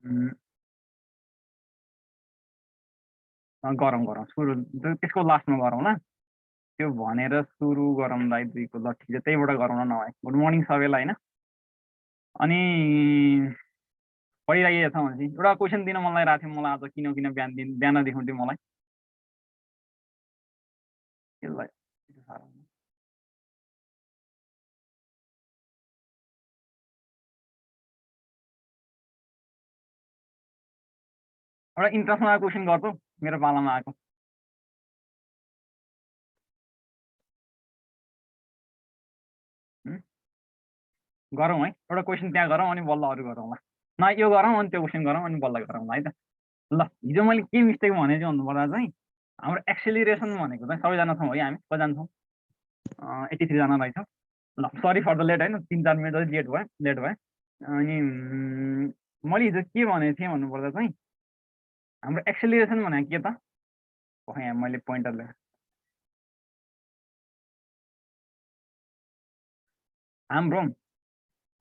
उम्, गरौँ गरौँ सुरु त्यसको लास्टमा गरौँ ल। त्यो भनेर सुरु गरौँलाई 2 को ल ठिक छ, त्यहीबाट गरौँ न नभए। गुड मर्निङ सबैलाई होइन। अनि भइरहेको छ भनेपछि एउटा क्वेसन दिन मन लागिरहेको थियो मलाई आज, किन किन बिहान देखाउँथ्यो मलाई यसलाई। एउटा इन्ट्रेस्टमा क्वेसन गर्छौ, मेरो पालामा आएको। गरौँ है, एउटा क्वेसन त्यहाँ गरौँ अनि बल्ल अरू गरौँला। न यो गरौँ अनि त्यो क्वेसन गरौँ अनि बल्ल गरौँला है त। ल हिजो मैले के मिस्टेक भने चाहिँ भन्नुपर्दा चाहिँ हाम्रो एक्सेलिरेसन भनेको चाहिँ सबैजना छौँ है, हामी कतिजना छौँ? 83 जना रहेछौँ। ल सरी फर द लेट होइन, 3-4 मिनट जति लेट भयो। अनि मैले हिजो के भनेको थिएँ भन्नुपर्दा चाहिँ हाम्रो एक्सेलिरेसन भनेको के त? यहाँ मैले पोइन्टर लेखेँ। हाम्रो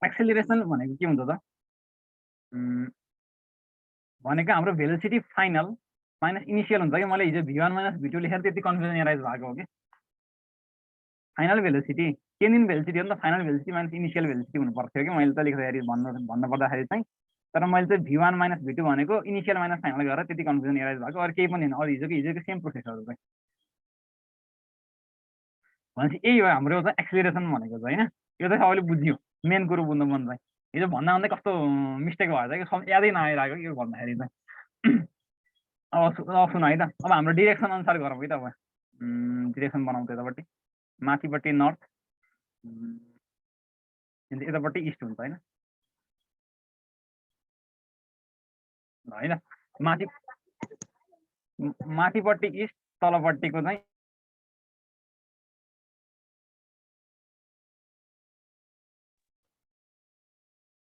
एक्सेलिरेसन भनेको के हुन्छ त? भनेको हाम्रो भेलोसिटी फाइनल माइनस इनिसियल हुन्छ कि। मैले हिजो v1 माइनस v2 लेखेर त्यति कन्फ्युजन एराइज भएको हो कि। फाइनल भेलोसिटी के दिन भेलोसिटी हो नि त, final velocity minus initial velocity हुनु पर्थ्यो कि मैले त लेख्दाखेरि भन्नु पर्दाखेरि चाहिँ। तर मैले चाहिँ v1 माइनस v2 भनेको इनिसियल माइनस फाइनल गरेर त्यति कन्फ्युजन एराइज भएको, अरू केही पनि छैन। अरू हिजोको सेम प्रोसेसहरू चाहिँ भनेपछि यही हो हाम्रो चाहिँ एक्सिलरेसन भनेको चाहिँ होइन। यो चाहिँ सबैले बुझ्यो, मेन कुरो बुझ्नु मन चाहिँ। हिजो भन्दा भन्दै कस्तो मिस्टेक भएछ कि यादै नआइरहेको कि भन्दाखेरि चाहिँ। अब सुन है त, अब हाम्रो डिरेक्सन अनुसार गरौँ है त। अब डिरेक्सन बनाउँछ यतापट्टि, माथिपट्टि नर्थ, यतापट्टि इस्ट हुन्छ होइन। होइन माथिपट्टि इस्ट, तलपट्टिको चाहिँ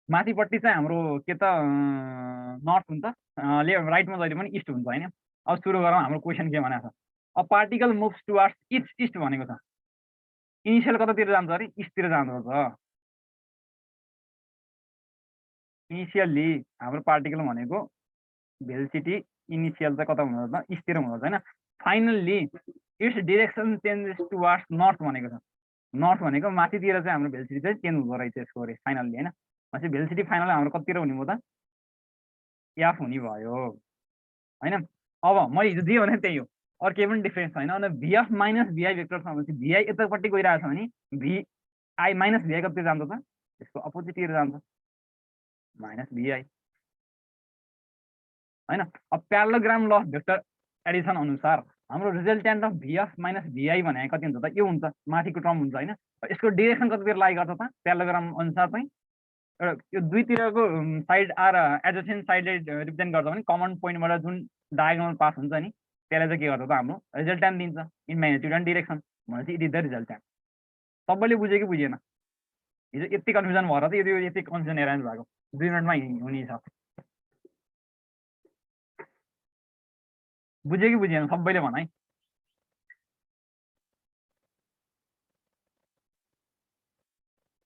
माथिपट्टि चाहिँ हाम्रो के त नर्थ हुन्छ, राइटमा जहिले पनि इस्ट हुन्छ होइन। अब सुरु गरौँ, हाम्रो क्वेसन के भनेको छ? A particle moves towards east भनेको छ। इनिसियल कतातिर जान्छ अरे? इस्टतिर जानुपर्छ। इनिसियल्ली हाम्रो पार्टिकल भनेको भेलोसिटी इनिसियल चाहिँ कता हुँदो रहेछ? इस्टतिर हुँदो रहेछ होइन। Finally it's direction changes towards north भनेको छ। नर्थ भनेको माथितिर चाहिँ हाम्रो भेलोसिटी चाहिँ चेन्ज हुँदो रहेछ यसको अरे फाइनल्ली होइन। भनेपछि भेलोसिटी फाइनल हाम्रो कतितिर हुने भयो त? एफ हुने भयो होइन। अब मैले हिजो जे भने त्यही हो, अरू केही पनि डिफ्रेन्स छैन। अनि भिएफ माइनस भिआई भेक्टर छ भनेपछि भिआई यतापट्टि गइरहेको छ भने भिआई माइनस भिआई कतितिर जान्छ त? यसको अपोजिटतिर जान्छ, माइनस भिआई होइन। अब प्यारालोग्राम ल अफ भेक्टर एडिसन अनुसार हाम्रो रिजल्टेन्ट अफ भिएफ माइनस भिआई भनेको कति हुन्छ त? यो हुन्छ, माथिको टर्म हुन्छ होइन। यसको डिरेक्सन कतितिर लागि गर्छ त? प्यारालोग्राम अनुसार चाहिँ एउटा यो दुईतिरको साइड आर एडजेसेन्ट साइडले रिप्रेजेन्ट गर्छ भने कमन पोइन्टबाट जुन डायगोनल पास हुन्छ नि त्यसलाई चाहिँ के गर्छ त? हाम्रो रिजल्टेन्ट दिन्छ इन म्याग्निट्युड एन्ड डिरेक्सन। भनेपछि इट इज द रिजल्टेन्ट। सबैले बुझ्यो कि बुझेन? हिजो यति कन्फ्युजन भएर त यति कन्फ्युजन एराइज भएको 2 मिनटमा हुने छ। बुझ्यो कि बुझेन सबैले भन है।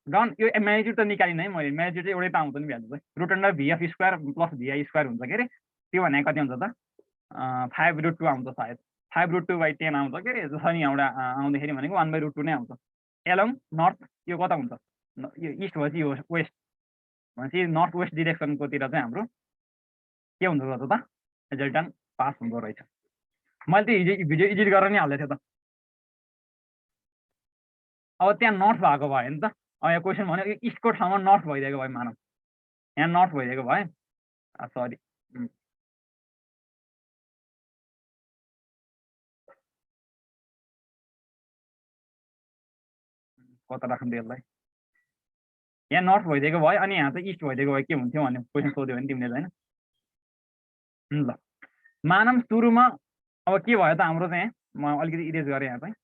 डन यो म्याग्निट्युड त निकालिन है मैले, म्याग्निट्युड चाहिँ एउटै त आउँछ नि भ्यालु चाहिँ, root under V F square plus V I square हुन्छ के अरे। त्यो भनेको कति हुन्छ त? 5√2 आउँछ सायद, 5√2/10 आउँछ के अरे। जसरी एउटा आउँदाखेरि भनेको 1/√2 नै आउँछ। एलोङ नर्थ यो कता हुन्छ? यो इस्ट भएपछि यो वेस्ट, भनेपछि नर्थ वेस्ट डिरेक्सनकोतिर चाहिँ हाम्रो के हुँदो रहेछ त? रिजल्टेन्ट पास हुँदो रहेछ। मैले त हिजो भिडियो एडिट गरेर नै हाल्दै थिएँ त। अब त्यहाँ नर्थ भएको भयो नि त। अब यहाँ क्वेसन भन्यो इस्टको ठाउँमा नर्थ भइदिएको भयो मानव, यहाँ नर्थ भइदिएको भयो। सरी कता राख्नु त्यसलाई, यहाँ नर्थ भइदिएको भयो अनि यहाँ चाहिँ इस्ट भइदिएको भयो, के हुन्थ्यो भन्ने क्वेसन सोध्यो भने तिमीले होइन। ल मानव सुरुमा अब के भयो त हाम्रो चाहिँ, म अलिकति इरेज गरेँ यहाँ चाहिँ।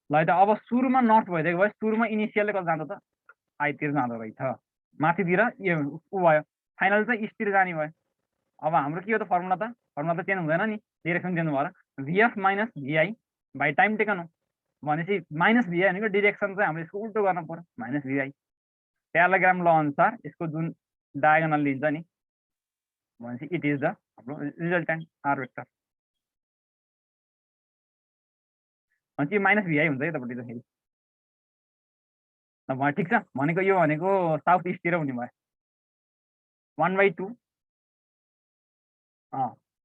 ल त अब सुरुमा नर्थ भइदिएको भयो, सुरुमा इनिसियलले कता जाँदो त? आइतिर जाँदो रहेछ, माथितिर यो ऊ भयो फाइनल चाहिँ इस्टतिर जाने भयो। अब हाम्रो के हो त फर्मुला त चेन्ज हुँदैन नि, डिरेक्सन चेन्ज भएर vf minus vi by time taken हो भनेपछि माइनस vi भनेको डिरेक्सन चाहिँ हाम्रो यसको उल्टो गर्नु पर्यो, माइनस vi। प्याराग्राम ल अनुसार यसको जुन डायगोनल लिन्छ नि भनेपछि इट इज द हाम्रो रिजल्टेन्ट आर वेक्टर। भनेपछि माइनस vi हुन्छ यतापट्टि त फेरि। ठिक छ, भनेको यो भनेको साउथ इस्टतिर हुने भयो 1/2।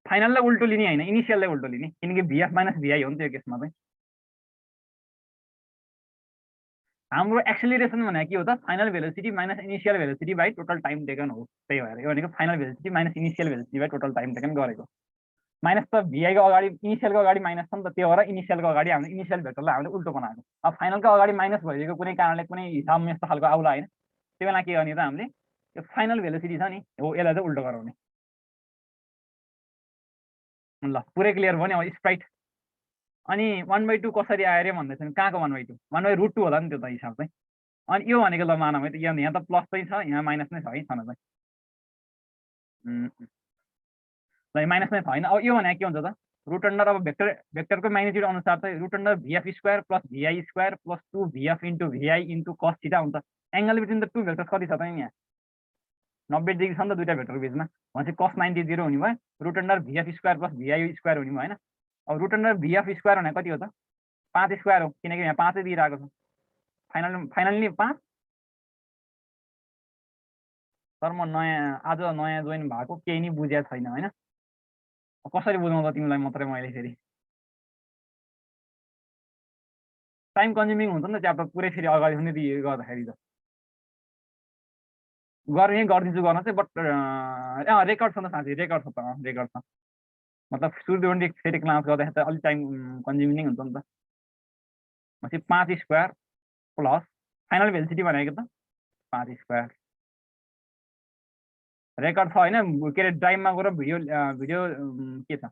फाइनललाई उल्टो लिने होइन, इनिसियललाई उल्टो लिने, किनकि vf माइनस vi हो नि त्यो केसमा चाहिँ। हाम्रो एक्सेलरेसन भनेको के हो त, final velocity minus initial velocity by total time taken हो। त्यही भएर यो भनेको final velocity minus initial velocity by total time taken गरेको। माइनस त vi को अगाडि इनिसियलको अगाडि माइनस छ नि त, त्यो भएर इनिसियलको अगाडि हामीले इनिसियल भेक्टरलाई हामीले उल्टो बनाएको। अब फाइनलको अगाडि माइनस भइदिएको कुनै कारणले कुनै हिसाबमा यस्तो खालको आउला होइन, त्यो बेला के गर्ने त हामीले यो फाइनल भेलोसिटी छ नि हो यसलाई चाहिँ उल्टो गराउने। ल पुरै क्लियर भयो नि अब स्प्राइट। अनि 1/2 कसरी आयो अरे भन्दैछन्, कहाँको 1/2? 1/√2 होला नि त्यो त हिसाब चाहिँ। अनि यो भनेको ल मानौँ है त, यहाँ त प्लस चाहिँ छ, यहाँ माइनस नै छ है, छन चाहिँ ल माइनस नै छ होइन। अब यो भनेको के हुन्छ त, रुट अन्डर अब भेक्टरको म्याग्निट्युड अनुसार चाहिँ root under vf square plus vi square plus 2vf into vi into cos theta हुन्छ। Angle between the two vectors कति छ त यहाँ 90 डिग्री छ नि त दुईटा भेक्टरको बिचमा, भनेपछि cos 90 0 हुने भयो। Root under vf square plus vi square हुने भयो होइन। अब रुट अन्डर vf स्क्वायर भनेको कति हो त 5 स्क्वायर हो, किनकि यहाँ 5 दिइरहेको छ। फाइनल्ली 5। तर म आज नयाँ जोइन भएको, केही नि बुझेको छैन होइन। कसरी बुझाउँदा तिमीलाई मात्रै मैले फेरि टाइम कन्ज्युमिङ हुन्छ नि त च्याप्टर पुरै फेरि अगाडि पनि दिए गर्दाखेरि त गर्ने गरिदिन्छु गर्न चाहिँ, बट रेकर्ड छ नि त साँच्चै, रेकर्ड छ त, रेकर्ड छ। मतलब सुरुदेखि फेरि क्लास गर्दाखेरि त अलिक टाइम कन्ज्युमिङ हुन्छ नि त। भनेपछि 5 स्क्वायर प्लस फाइनल भेलोसिटी भनेको त 5 स्क्वायर। रेकर्ड छ होइन, के अरे ड्राइभमा गएर भिडियो के छ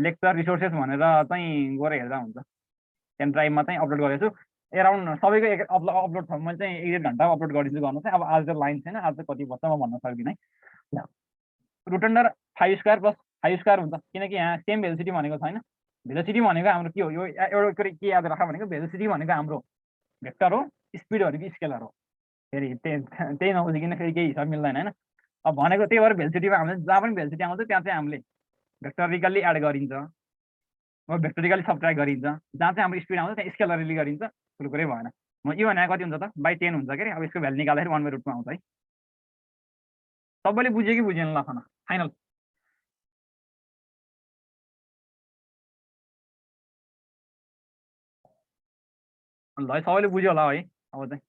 लेक्चर रिसोर्सेस भनेर चाहिँ गएर हेर्दा हुन्छ। त्यहाँ ड्राइभमा चाहिँ अपलोड गरेको छु, एराउन्ड सबैको अपलोड छ। मैले चाहिँ 1.5 घन्टा अपलोड गरिदिन्छु गर्नु चाहिँ। अब आज त लाइन छैन, आज चाहिँ कति बस्छ म भन्न सक्दिनँ है। Root under 5 square plus 5 square हुन्छ, किनकि यहाँ सेम भेलोसिटी भनेको छैन। भेलोसिटी भनेको हाम्रो के हो, यो एउटा कुरो के याद राख भनेको, भेलोसिटी भनेको हाम्रो भेक्टर हो, स्पिड भनेको स्केलर हो। फेरि त्यही नबुझिकन फेरि केही हिसाब मिल्दैन होइन। अब भनेको त्यही भएर भेलोसिटीमा हामीले जहाँ पनि भेलोसिटी आउँछ त्यहाँ चाहिँ हामीले भेक्टरिकल्ली एड गरिन्छ, भेक्टरिकल्ली सब्ट्र्याक्ट गरिन्छ। जहाँ चाहिँ हाम्रो स्पिड आउँछ त्यहाँ स्केलरली गरिन्छ, ठुलो कुरै भएन। म यो भनेको कति हुन्छ त बाई 10 हुन्छ के अरे। अब यसको भ्यालु निकाल्दाखेरि 1/√2 आउँछ है। सबैले बुझ्यो कि बुझेन ल खाना फाइनल। ल है सबैले बुझ्यो होला है अब चाहिँ।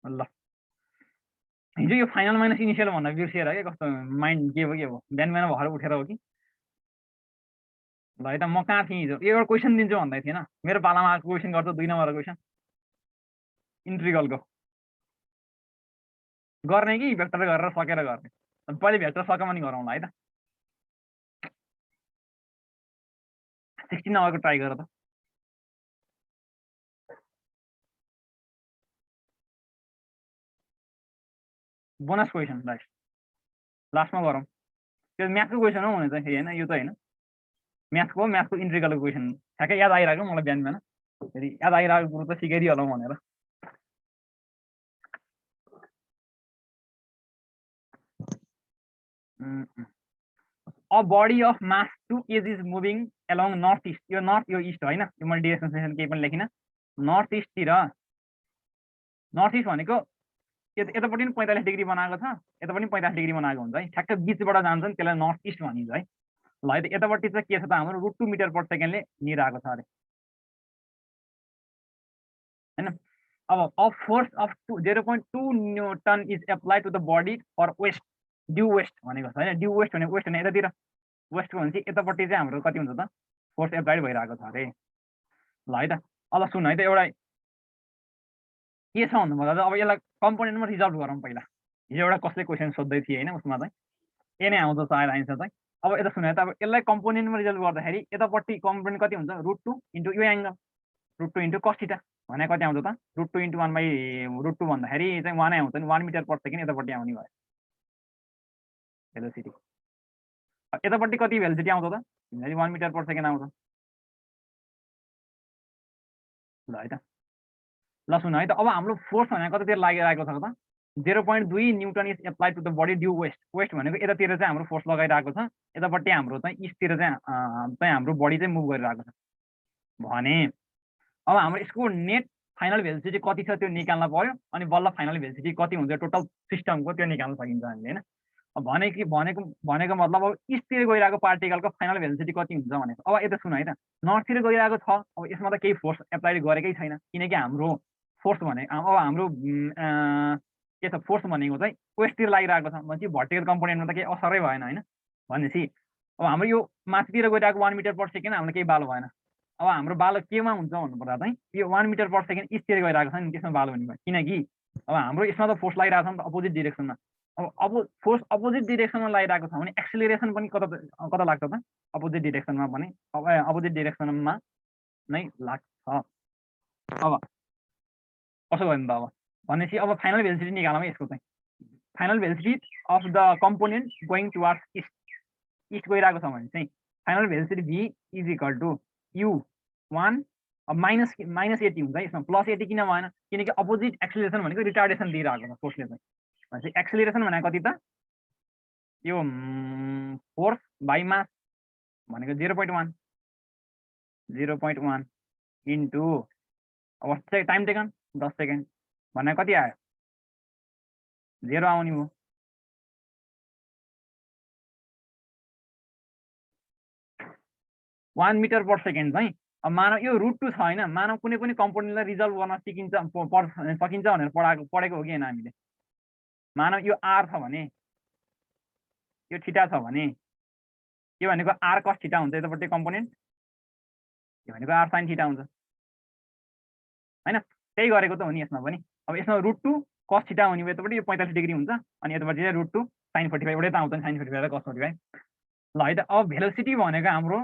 ल हिजो यो फाइनल माइनस इनिसियल भन्दा बिर्सिएर के कस्तो माइन्ड के भयो बिहान भएर उठेर हो कि। ल है त म कहाँ थिएँ हिजो, यो एउटा क्वेसन दिन्छु भन्दै थिएन, मेरो पालामा आएको क्वेसन गर्छ 2 नम्बरको क्वेसन इन्ट्रिगलको गर्ने कि भेक्टर गरेर सकेर गर्ने। पहिले भेक्टर सकेमा नि गरौँला है त। 16 नम्बरको ट्राई गर त। बोनस क्वेसन लास्टमा गरौँ। त्यो म्याथको क्वेसन हो हुने चाहिँ होइन, यो त होइन म्याथको इन्ट्रिगलको क्वेसन ठ्याक्कै याद आइरहेको मलाई बिहान फेरि याद आइरहेको कुरो त सिकाइदिइहालौँ भनेर। A body of mass 2 kg is moving along north east. यो नर्थ यो इस्ट होइन, यो मैले डिरेक्सन केही पनि लेखिनँ। नर्थ इस्टतिर, नर्थ इस्ट भनेको यतापट्टि पनि 45 डिग्री बनाएको छ, यता पनि 45 डिग्री बनाएको हुन्छ है। ठ्याक्कै बिचबाट जान्छ नि त्यसलाई नर्थ इस्ट भनिन्छ है। ल है त यतापट्टि चाहिँ के छ त हाम्रो √2 मिटर पर सेकेन्डले लिइरहेको छ अरे होइन। अब a force of 0.2 newton is applied to the body for west due west भनेको छ होइन। ड्यु वेस्ट भने वेस्ट भने यतातिर वेस्ट भनेपछि यतापट्टि चाहिँ हाम्रो कति हुन्छ त फोर्स एप्लाइड भइरहेको छ अरे। ल है त अब सुन है त, एउटा के छ भन्नुभयो अब यसलाई कम्पोनेन्टमा रिजल्भ गरौँ पहिला। हिजो एउटा कसले क्वेसन सोध्दै थिए होइन, उसमा चाहिँ ए नै आउँछ सायद आन्सर चाहिँ। अब यता सुन है त, अब यसलाई कम्पोनेन्टमा रिजल्भ गर्दाखेरि यतापट्टि कम्पोनेन्ट कति हुन्छ √2 इन्टु यो एङ्गल √2 इन्टु कस थीटा भने कति आउँछ त √2 × 1/√2 भन्दाखेरि चाहिँ 1 आउँछ नि 1 मिटर पर सेकेन्ड यतापट्टि आउने भयो भेलोसिटी यतापट्टि कति भेलोसिटी आउँछ त भन्दाखेरि 1 मिटर पर सेकेन्ड आउँछ ल है त ल सुन है त अब हाम्रो फोर्स भनेको कतातिर लागिरहेको छ त 0.2 newton is applied to the body due west भनेको यतातिर चाहिँ हाम्रो फोर्स लगाइरहेको छ यतापट्टि हाम्रो चाहिँ इस्टतिर चाहिँ हाम्रो बडी चाहिँ मुभ गरिरहेको छ भने अब हाम्रो यसको नेट फाइनल भेलोसिटी कति छ त्यो निकाल्न पर्यो अनि बल्ल फाइनल भेलोसिटी कति हुन्छ टोटल सिस्टमको त्यो निकाल्न सकिन्छ हामीले हैन अब भनेको मतलब अब इस्टतिर गइरहेको पार्टिकलको फाइनल भेलोसिटी कति हुन्छ भनेको अब यता सुन है त नर्थतिर गइरहेको छ अब यसमा त केही फोर्स एप्लाइड गरेकै छैन किनकि हाम्रो फोर्स भने अब हाम्रो के छ फोर्स भनेको चाहिँ वेस्टतिर लागिरहेको छ भनेपछि भर्टिकल कम्पोनेन्टमा त केही असरै भएन हैन भनेपछि अब हाम्रो यो माथितिर गइरहेको 1 मिटर पर सेकेन्ड हामीलाई केही बालो भएन अब हाम्रो बालो केमा हुन्छ भन्नुपर्दा चाहिँ यो 1 मिटर पर सेकेन्ड इस्टतिर गइरहेको छ नि त्यसमा बालो हुने भयो किनकि अब हाम्रो यसमा त फोर्स लागिरहेको छ नि त अपोजिट डिरेक्सनमा अब फोर्स अपोजिट डिरेक्सनमा लागिरहेको छ भने एक्सिलरेसन पनि कता कता लाग्छ त अपोजिट डिरेक्सनमा पनि अब अपोजिट डिरेक्सनमा नै लाग्छ अब कसो गर्नु त अब भनेपछि अब फाइनल भेलोसिटी निकालौँ यसको चाहिँ final velocity of the component going towards east गइरहेको छ भने चाहिँ final velocity v is equal to u1 अब माइनस 80 हुन्छ है यसमा प्लस 80 किन भएन किनकि अपोजिट एक्सिलरेसन भनेको रिटार्डेसन दिइरहेको छ फोर्सले चाहिँ भनेपछि एक्सिलरेसन भनेको कति त यो फोर्स बाई मास भनेको 0.1 इन्टु अब टाइम टेकन 10 सेकेन्ड भनेको कति आयो 0 आउने हो 1 मिटर पर सेकेन्ड चाहिँ अब मानव यो √2 छ हैन मानव कुनै पनि कम्पोनेन्टलाई रिजल्भ गर्न सकिन्छ भनेर पढेको हो कि हैन हामीले मानव यो r छ भने यो थीटा छ भने के भनेको r cos थीटा हुन्छ यतापट्टि कम्पोनेन्ट के भनेको r sin थीटा हुन्छ हैन त्यही गरेको त हो नि यसमा पनि अब यसमा √2 cos थीटा हुने भयो यतापट्टि यो 45 डिग्री हुन्छ अनि यतापट्टि चाहिँ √2 sin 45 एउटै त आउँछ नि sin 45 र cos 45 ल है त अब भेलोसिटी भनेको हाम्रो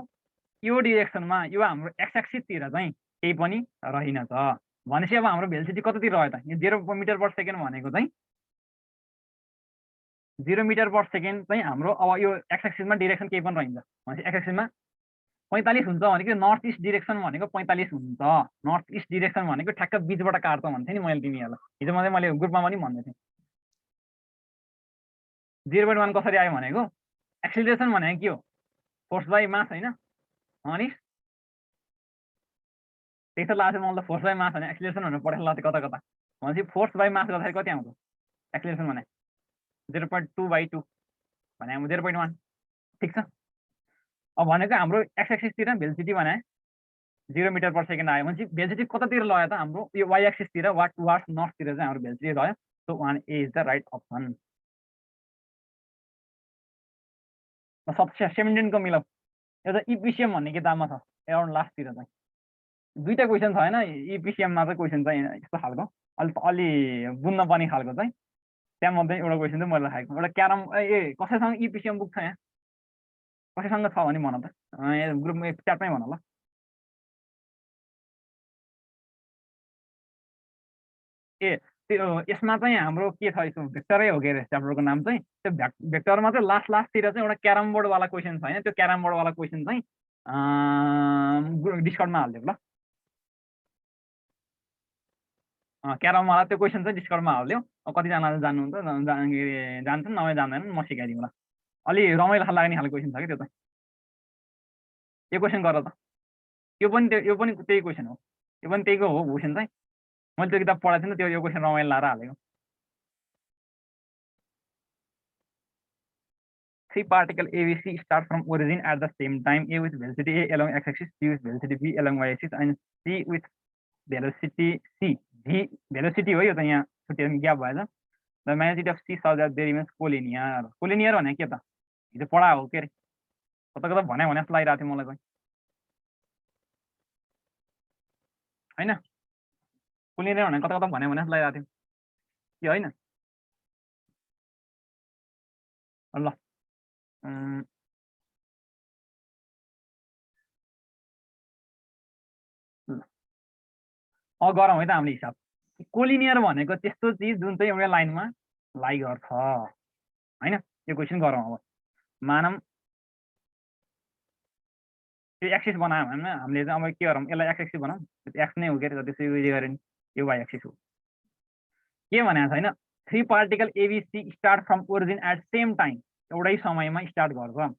यो डिरेक्सनमा यो हाम्रो एक्स एक्सिसतिर चाहिँ केही पनि रहेनछ भनेपछि अब हाम्रो भेलोसिटी कतातिर रह्यो त यो 0 मिटर पर सेकेन्ड भनेको चाहिँ 0 मिटर पर सेकेन्ड चाहिँ हाम्रो अब यो एक्स एक्सिसमा डिरेक्सन केही पनि रहन्छ भनेपछि एक्स एक्सिसमा 45 हुन्छ भनेको नर्थ इस्ट डिरेक्सन भनेको 45 हुन्छ नर्थ इस्ट डिरेक्सन भनेको ठ्याक्क बीचबाट काट्छ भन्थे नि मैले तिमीहरूलाई हिजो मात्रै मैले ग्रुपमा पनि भन्दै थिएँ 0.1 कसरी आयो भनेको एक्सिलरेसन भनेको के हो फोर्स बाई मास हैन अनि त्यही त लाग्छ मलाई फोर्स बाई मास भने एक्सिलरेसन भनेर पढेर लाग्छ कता कता भनेपछि फोर्स बाई मास गर्दाखेरि कति आउँछ एक्सिलरेसन भने 0.2/2 भने 0.1 ठिक छ अब भनेको हाम्रो एक्स एक्सिसतिर भेलोसिटी भने 0 मिटर पर सेकेन्ड आयो भनेपछि भेलोसिटी कतातिर लग्यो त हाम्रो यो वाइ एक्सिसतिर वा टुवार्ड्स नर्थतिर चाहिँ हाम्रो भेलोसिटी रह्यो so 1A is the right option 17 को मिलाउ एउटा इपिसिएम भन्ने किताबमा छ एराउन्ड लास्टतिर चाहिँ दुईटा क्वेसन छ हैन इपिसिएममा चाहिँ क्वेसन चाहिँ यस्तो खालको अलि बुझ्न पर्ने खालको चाहिँ त्यहाँमध्ये एउटा क्वेसन चाहिँ मैले राखेको एउटा क्यारम कसैसँग इपिसिएम बुक छ यहाँ कसैसँग छ भने भन त ग्रुपमा च्याटमै भन ल त्यो यसमा चाहिँ हाम्रो के छ यसो भेक्टरै हो के अरे च्याप्टरको नाम चाहिँ त्यो भेक्टरमा चाहिँ लास्टतिर चाहिँ एउटा क्यारम बोर्डवाला क्वेसन छ हैन त्यो क्यारम बोर्डवाला क्वेसन चाहिँ डिस्कर्डमा हालिदिउँ ल क्यारमवाला त्यो क्वेसन चाहिँ डिस्कर्डमा हालिदिउँ कतिजनाले जान्नुहुन्छ जान्छन् नभए जान्दैनन् म सिकाइदिउँ ल अलि रमाइलो लाग्ने खालको क्वेसन छ कि त्यो चाहिँ यो क्वेसन गर त यो पनि त्यही क्वेसन हो यो पनि त्यहीको हो क्वेसन चाहिँ मैले त्यो किताब पढाएको थिएँ त्यो यो क्वेसन रमाइलो लाएर हालेको three particle ABC start from origin at the same time, A with velocity A along x-axis, B with velocity B along y-axis, and C with velocity C. V velocity हो यो त यहाँ छुट्टिएर ग्याप भएछ the magnitude of C such that they remains collinear. Collinear भने के त हिजो पढा हो के अरे कता कता भने जस्तो लागिरहेको थियो मलाई चाहिँ हैन collinear भने कता कता भने जस्तो लागिरहेको थियो के हैन ल गरौँ है त हामीले हिसाब। कोलिनियर भनेको त्यस्तो चिज जुन चाहिँ एउटा लाइनमा लाइ गर्छ होइन। यो क्वेसन गरौँ। अब मानौँ यो एक्सिस बनायौँ होइन हामीले चाहिँ। अब के गरौँ, यसलाई एक्स एक्सिस बनाऊँ। एक्स नै हो के अरे, त्यसै उयो गऱ्यो नि, यो वाइ एक्सिस हो। के भनेको छैन, 3 particle ABC start from origin at same time, एउटै समयमा स्टार्ट गर्छ।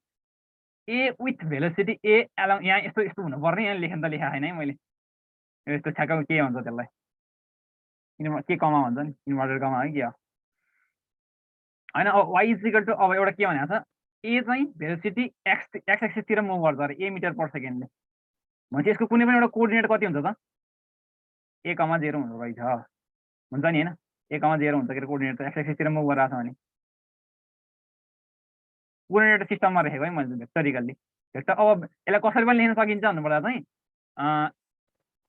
A with velocity a along, यहाँ यस्तो यस्तो हुनुपर्ने, यहाँ लेख्न त लेखाएको छैन है मैले। यस्तो ठ्याक्क के भन्छ त्यसलाई, के कमा भन्छ नि, इन्भर्टेड कमा है के हो होइन। अब वाइ इजिकल टु, अब एउटा के भनेको छ, ए चाहिँ भेलोसिटी एक्स एक्स एक्सिसतिर मुभ गर्छ अरे, ए मिटर पर सेकेन्डले। भनेपछि यसको कुनै पनि एउटा कोअर्डिनेट कति हुन्छ त, ए कमा 0 हुँदो रहेछ, हुन्छ नि होइन। ए कमा 0 हुन्छ के अरे कोअर्डिनेट त, एक्स एक्सिसतिर मुभ गरिरहेको छ भने। कोअर्डिनेट सिस्टममा लेखेको है मैले भेक्टरिकल्ली। भेक्टर अब यसलाई कसरी पनि लेख्न सकिन्छ भन्नुपर्दा चाहिँ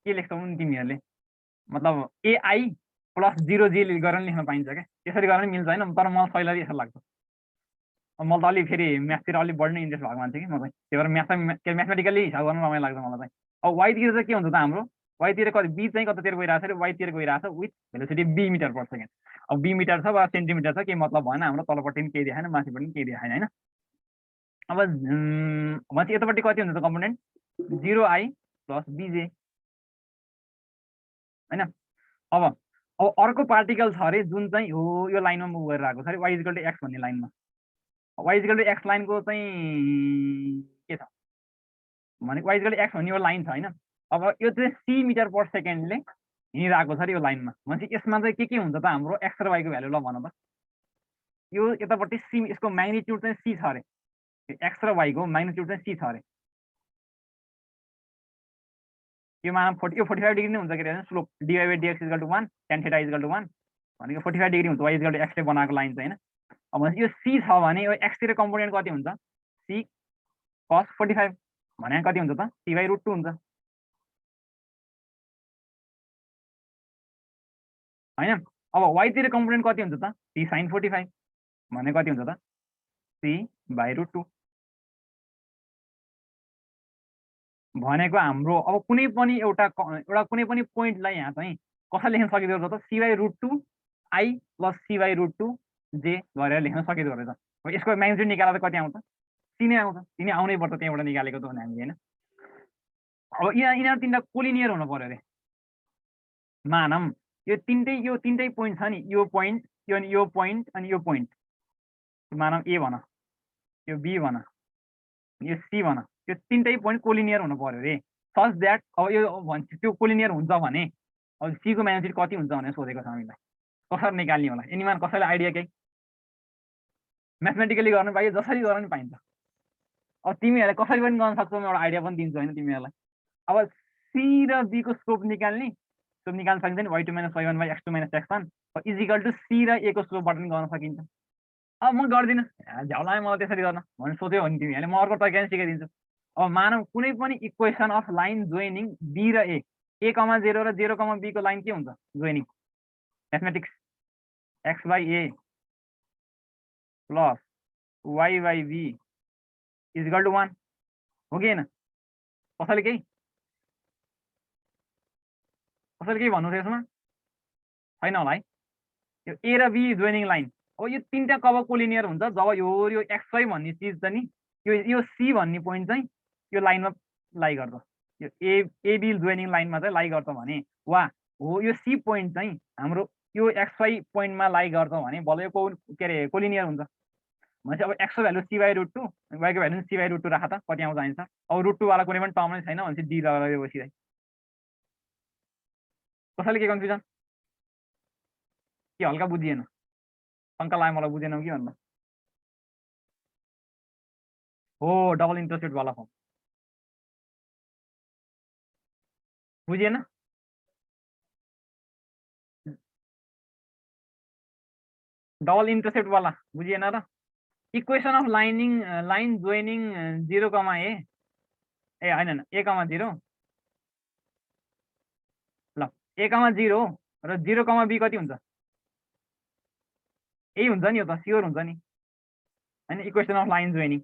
के लेख्छौ नि तिमीहरूले, मतलब एआई प्लस 0 जी गरेर लेख्न पाइन्छ क्या, त्यसरी गरेर मिल्छ होइन। तर मलाई सहिलो यसो लाग्छ। मैले त अलिक फेरि म्याथतिर अलिक बढी नै इन्ट्रेस्ट भएको मान्छे कि म चाहिँ, त्यही भएर म्याथमेटिकली हिसाब गर्न रमाइलो लाग्छ मलाई चाहिँ। अब वाइतिर चाहिँ के हुन्छ त हाम्रो, वाइतिर कति बी चाहिँ कतातिर गइरहेको छ अरे, वाइतिर गइरहेको छ with velocity b metre per second. अब बी मिटर छ वा सेन्टिमिटर छ केही मतलब भएन हाम्रो, तलपट्टि पनि केही देखाएन, माथिपट्टि पनि केही देखाएन होइन। अब भनेपछि यतापट्टि कति हुन्छ त कम्पोनेन्ट, 0i प्लस बिजे होइन। अब अब अर्को पार्टिकल छ अरे जुन चाहिँ हो यो लाइनमा मुभ गरिरहेको छ अरे, वाइ इजिकल टु एक्स भन्ने लाइनमा। वाइ इजिकल टु एक्स लाइनको चाहिँ के छ भने, वाइ इजिकल टु एक्स भन्ने यो लाइन छ होइन। अब यो चाहिँ सी मिटर पर सेकेन्डले हिँडिरहेको छ अरे यो लाइनमा। भनेपछि यसमा चाहिँ के हुन्छ त हाम्रो एक्स र वाइको भ्यालु ल भन त। यो यतापट्टि सी, यसको म्याग्निट्युड चाहिँ सी छ अरे, एक्स र वाइको म्याग्निट्युड चाहिँ सी छ अरे। यो मान 40, यो 45 डिग्री नै हुन्छ के अरे slope, dy by dx equal to 1, tan theta equal to 1 भनेको 45 डिग्री हुन्छ, वाइ इक्वल टु एक्सले बनाएको लाइन चाहिँ होइन। अब यो सी छ भने यो एक्सतिर कम्पोनेन्ट कति हुन्छ, सी cos 45 भने कति हुन्छ त, सी बाई रुट 2 हुन्छ होइन। अब वाइतिर कम्पोनेन्ट कति हुन्छ त, सी sin 45 भने कति हुन्छ त, सी बाई रुट 2 भनेको हाम्रो। अब कुनै पनि एउटा कुनै पनि पोइन्टलाई यहाँ चाहिँ कसरी लेख्न सकिँदो रहेछ त, c by root 2 I plus c by root 2 J गरेर लेख्न सकिँदो रहेछ। अब यसको म्याग्निट्युड निकालेर कति आउँछ, सी नै आउँछ, सी नै आउनै पर्छ, त्यहाँबाट निकालेको त हामीले होइन। अब यिनीहरू तिनवटा कोलिनियर हुनु पर्यो अरे। मानौँ यो तिनटै पोइन्ट छ नि, यो पोइन्ट, यो पोइन्ट अनि यो पोइन्ट। मानौँ ए भन, यो बी भन, यो सी भन, यो तिनटै पोइन्ट कोलिनियर हुनु पर्यो अरे, सच द्याट अब यो भन्छ त्यो कोलिनियर हुन्छ भने अब सीको म्याग्निट्युड कति हुन्छ भनेर सोधेको छ हामीलाई। कसरी निकाल्ने होला, यिनीमा कसैलाई आइडिया केही, म्याथमेटिकली गर्नु पाइयो, जसरी गर्न नि पाइन्छ। अब तिमीहरूले कसरी पनि गर्न सक्छौ, म एउटा आइडिया पनि दिन्छु होइन तिमीहरूलाई। अब सी र बी को स्लोप निकाल्ने, स्लोप निकाल्न सकिन्छ नि, y2 - y1 by x2 - x1 equal to see र ए को स्लोपबाट पनि गर्न सकिन्छ। अब म गर्दिनँ, झ्याउला मलाई त्यसरी गर्न भनेर सोच्यो भने तिमीहरूले, म अर्को तरिका सिकाइदिन्छु। अब मानौँ कुनै पनि equation of line joining B र ए कमा 0 र 0 कमा बी को लाइन के हुन्छ joining, mathematics x by a plus y by b is equal to 1 हो कि होइन। कसैले केही भन्नु यसमा छैन होला है। यो ए र बी जोइनिङ लाइन, अब यो तिनवटा कब कोलिनियर हुन्छ, जब यो एक्सवाई भन्ने चिज चाहिँ नि यो सी भन्ने पोइन्ट चाहिँ यो लाइनमा लाइ गर्छ, यो एबी जोइनिङ लाइनमा चाहिँ लाइ गर्छ भने, वा हो यो सी पोइन्ट चाहिँ हाम्रो यो एक्सवाई पोइन्टमा लाइ गर्छ भने बल्ल यो के अरे कोलिनियर हुन्छ। भनेपछि अब एक्सको भ्यालु सी बाई रुट 2, वाइको भ्यालु सी बाई रुट 2 राख त, कति आउँछ आइन्छ। अब रुट 2 वाला कुनै पनि टर्म नै छैन भनेपछि डी लगाएर बसिरहे। कसैले के कन्फ्युजन, के हल्का बुझिएन, शङ्का लाग्यो मलाई, बुझेनौ कि भन्दा हो डबल इन्टरेस्टेड वाला फर्म बुझिएन। डबल इन्टरेस्टेड वाला बुझिएन र, इक्वेसन अफ लाइन जोइनिङ 0 कमा ए होइन ए कमा 0, ल ए कमा 0 र 0 कमा बी कति हुन्छ, यही हुन्छ नि, यो त स्योर हुन्छ नि होइन, इक्वेसन अफ लाइन जोइनिङ।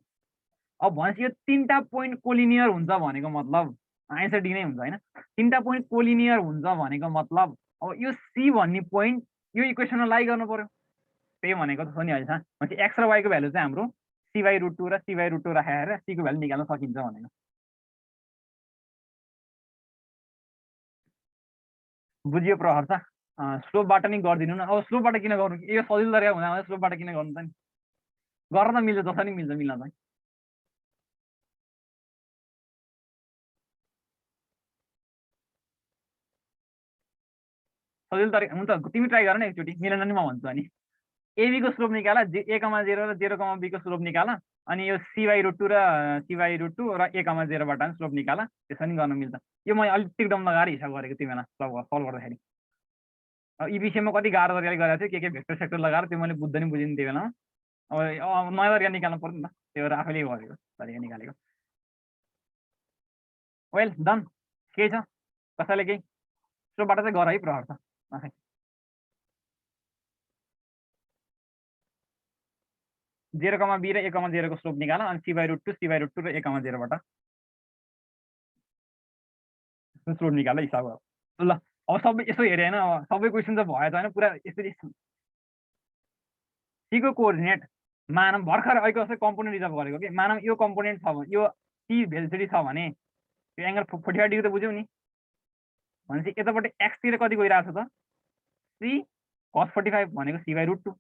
अब भनेपछि यो तिनवटा पोइन्ट कोलिनियर हुन्छ भनेको मतलब आन्सर डी नै हुन्छ होइन। तिनवटा पोइन्ट कोलिनियर हुन्छ भनेको मतलब अब यो सी भन्ने पोइन्ट यो इक्वेसनमा लाई गर्नु पर्यो, त्यही भनेको त छ नि अहिले भनेपछि एक्स र वाईको भ्यालु चाहिँ हाम्रो c/√2 र c/√2 राखेर c को भ्यालु निकाल्न सकिन्छ भनेको। बुझियो प्रहर छ? स्लोपबाट नि गरिदिनु न। अब स्लोपबाट किन गर्नु, यो सजिलो तरिका हुँदा स्लोपबाट किन गर्नु त नि, गर्न त मिल्छ, जसरी मिल्छ मिल्न चाहिँ। सजिलो तरिका हुन्छ, तिमी ट्राई गर न एकचोटि, मिलेन नि म भन्छु। अनि एबी को स्लोप निकाला, a,0 र 0,b को स्लोप निकाला, अनि यो c/√2 र c/√2 र a,0बाट स्लोप निकाला, त्यसरी गर्न मिल्छ। यो मैले अलिक टिकडम लगाएर हिसाब गरेको त्यो बेला सल्भ गर्दाखेरि। अब यी विषयमा कति गाह्रो तरिकाले गरेको थियो, के भेक्टर सेक्टर लगाएर, त्यो मैले बुझ्दै नि बुझिनँ त्यो बेलामा। अब नयाँ तरिका निकाल्नु पर्यो नि त, त्यो भएर आफैले गरेको तरिका निकालेको। वेल डन, केही छ कसैले केही? स्लोपबाट चाहिँ गर है प्रहर छ। 0,b र a,0 को स्लोप निकाल, अनि c/√2 c/√2 र a,0बाट स्लोप निकाल हिसाब गर ल। अब सबै यसो हेरे होइन, अब सबै क्वेसन चाहिँ भयो त होइन, पुरा यसरी सी को कोअर्डिनेट मानव भर्खर अहिले कसै कम्पोनेन्ट रिजर्भ गरेको कि, मानव यो कम्पोनेन्ट छ भने, यो सी भेल्सिटी छ भने यो एङ्गल 45 डिग्री त बुझ्यौ नि। भनेपछि यतापट्टि एक्सतिर कति गइरहेको छ त, सी cos 45 भनेको c/√2,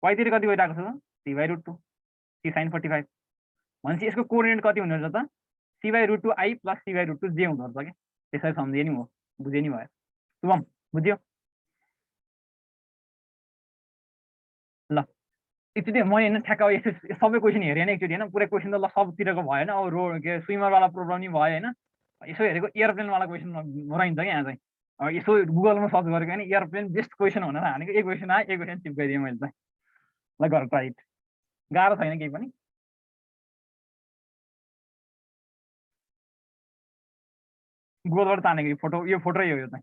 वाइतिर कति गइरहेको छ त, c/√2, सी sin 45। भनेपछि यसको कोअर्डिनेट कति हुने रहेछ त, c/√2 आई प्लस c/√2 जे हुँदो रहेछ कि, त्यसरी सम्झिए नि हो, बुझे नि भयो। शुभम बुझ्यो? ल एकचोटि म होइन ठ्याक्क यस्तो सबै क्वेसन हेरेँ होइन एकचोटि होइन, पुरै क्वेसन त ल सबतिरको भएन। अब के स्विमरवाला प्रोब्लम नि भयो होइन, यसो हेरेको एयरप्लेनवाला क्वेसन रहन्छ कि यहाँ चाहिँ। अब यसो गुगलमा सर्च गरेको होइन, एयरप्लेन बेस्ट क्वेसन भनेर हानेको, एक क्वेसन आयो, एक क्वेसन चिप्काइदिएँ मैले चाहिँ। ल गर ट्राइट, गाह्रो छैन केही पनि। गुगलबाट तानेको फोटो, यो फोटो यो चाहिँ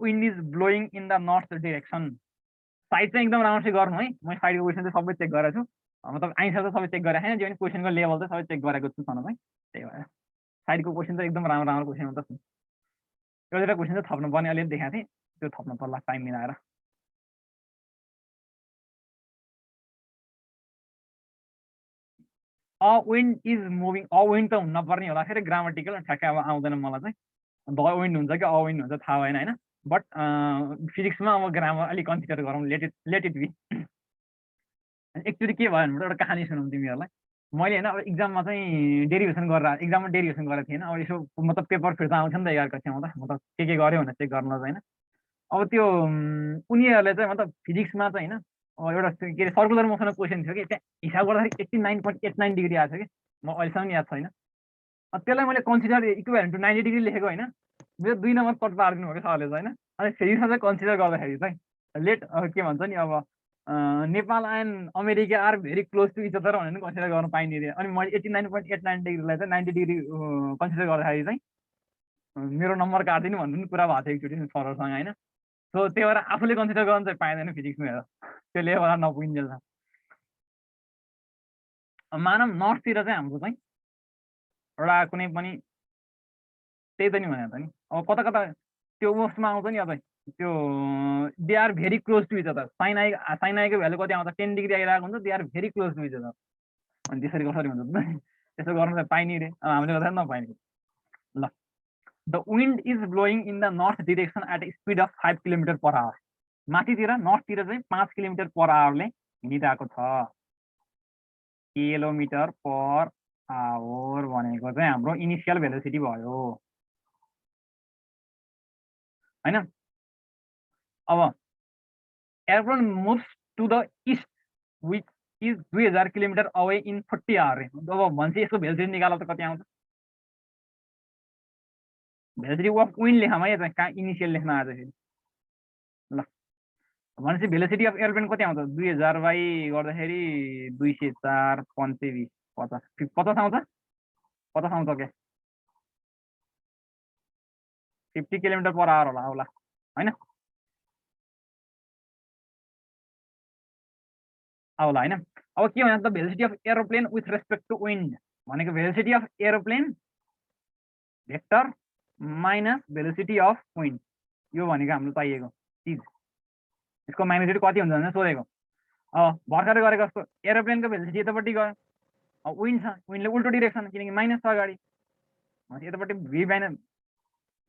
wind is blowing in the north direction. Side चाहिँ एकदम राम्रोसित गर्नु है, म साइडको क्वेसन चाहिँ सबै चेक गरेको छु, मतलब आन्सर त सबै चेक गरेको छैन, जो क्वेसनको लेभल चाहिँ सबै चेक गरेको छु सन चाहिँ, त्यही भएर साइडको क्वेसन चाहिँ एकदम राम्रो राम्रो क्वेसन हुन्छ। एउटा क्वेसन चाहिँ थप्नुपर्ने अलिअलि देखाएको थिएँ, त्यो थप्नु पर्ला टाइम मिलाएर। विन्ड इज मुभिङ, विन्ड त हुन नपर्ने होला, फेरि ग्रामेटिकल ठ्याक्कै अब आउँदैन मलाई चाहिँ, द विन्ड हुन्छ कि विन्ड हुन्छ थाहा भएन होइन। बट फिजिक्समा अब ग्रामर अलिक कन्सिडर गरौँ, लेट इट बी। एकचोटि के भयो भने एउटा कहानी सुनाउँ तिमीहरूलाई। मैले होइन अब इक्जाममा चाहिँ डेरिभेसन गरेर, इक्जाममा डेरिभेसन गरेको थिएन, अब यसो मतलब पेपर फिर्ता आउँछ नि त 11 कक्षामा त, मतलब के गर्यो भनेर चेक गर्न चाहिँ होइन। अब त्यो उनीहरूले चाहिँ मतलब फिजिक्समा चाहिँ होइन, एउटा के अरे सर्कुलर मोसनको क्वेसन थियो कि, त्यहाँ हिसाब गर्दाखेरि 89.89 डिग्री आएको छ कि, म अहिलेसम्म याद छैन। त्यसलाई मैले कन्सिडर इक्विभ्यालेन्ट टु 90 डिग्री लेखेको होइन, मेरो 2 नम्बर कट पारिदिनु भयो कि सरले चाहिँ होइन। अनि फिजिक्समा चाहिँ कन्सिडर गर्दाखेरि चाहिँ लेट के भन्छ नि अब Nepal and America are very close to each other भनेर पनि कन्सिडर गर्न पाइने थियो। अनि मैले 89.89 डिग्रीलाई चाहिँ 90 डिग्री कन्सिडर गर्दाखेरि चाहिँ मेरो नम्बर काटिदिनु भन्नु पनि कुरा भएको थियो एकचोटि सरहरूसँग होइन। सो त्यही भएर आफूले कन्सिडर गर्न चाहिँ पाइँदैन फिजिक्समा, हेर त्यो लेभलमा नपुगिन्जेल छ। मानव नर्थतिर चाहिँ हाम्रो चाहिँ एउटा कुनै पनि त्यही त नि भने त नि, अब कता कता त्यो उसमा आउँछ नि, अब त्यो they are very close to each other, sine आईको भ्यालु कति आउँछ 10 डिग्री आइरहेको हुन्छ, they are very close to each other. अनि त्यसरी कसरी हुन्छ त, त्यसो गर्नु चाहिँ पाइने रे, हामीले गर्दा नपाइने। ल the wind is blowing in the north direction at speed of 5 kilometre per hour. माथितिर नर्थतिर चाहिँ 5 किलोमिटर पर आवरले हिँडिरहेको छ। किलोमिटर पर आवर भनेको चाहिँ हाम्रो इनिसियल भेलोसिटी भयो होइन। अब airplane moves to the east which is 2000 kilometre away in 40 hour. अब भनेपछि यसको भेलोसिटी निकाल्दा त कति आउँछ, भेलोसिटी अफ विन्ड लेखामा यो चाहिँ कहाँ इनिसियल लेख्न आएको फेरि। ल भनेपछि भेलोसिटी अफ एयरप्लेन कति आउँछ, 2000 बाई गर्दाखेरि 204 520 50 50 आउँछ, 50 आउँछ क्या, 50 किलोमिटर पर आवर होला होइन, आउला होइन। अब के भने त velocity of aeroplane with respect to wind भनेको velocity of aeroplane vector minus velocity of wind, यो भनेको हाम्रो चाहिएको चिज। यसको म्याग्निट्युड कति हुन्छ भनेर सोधेको। अब भर्खरै गरेको जस्तो एरोप्लेनको भेलोसिटी यतापट्टि गयो, अब विन्ड छ, विन्डले उल्टो डिरेक्सन, किनकि माइनस छ अगाडि, यतापट्टि V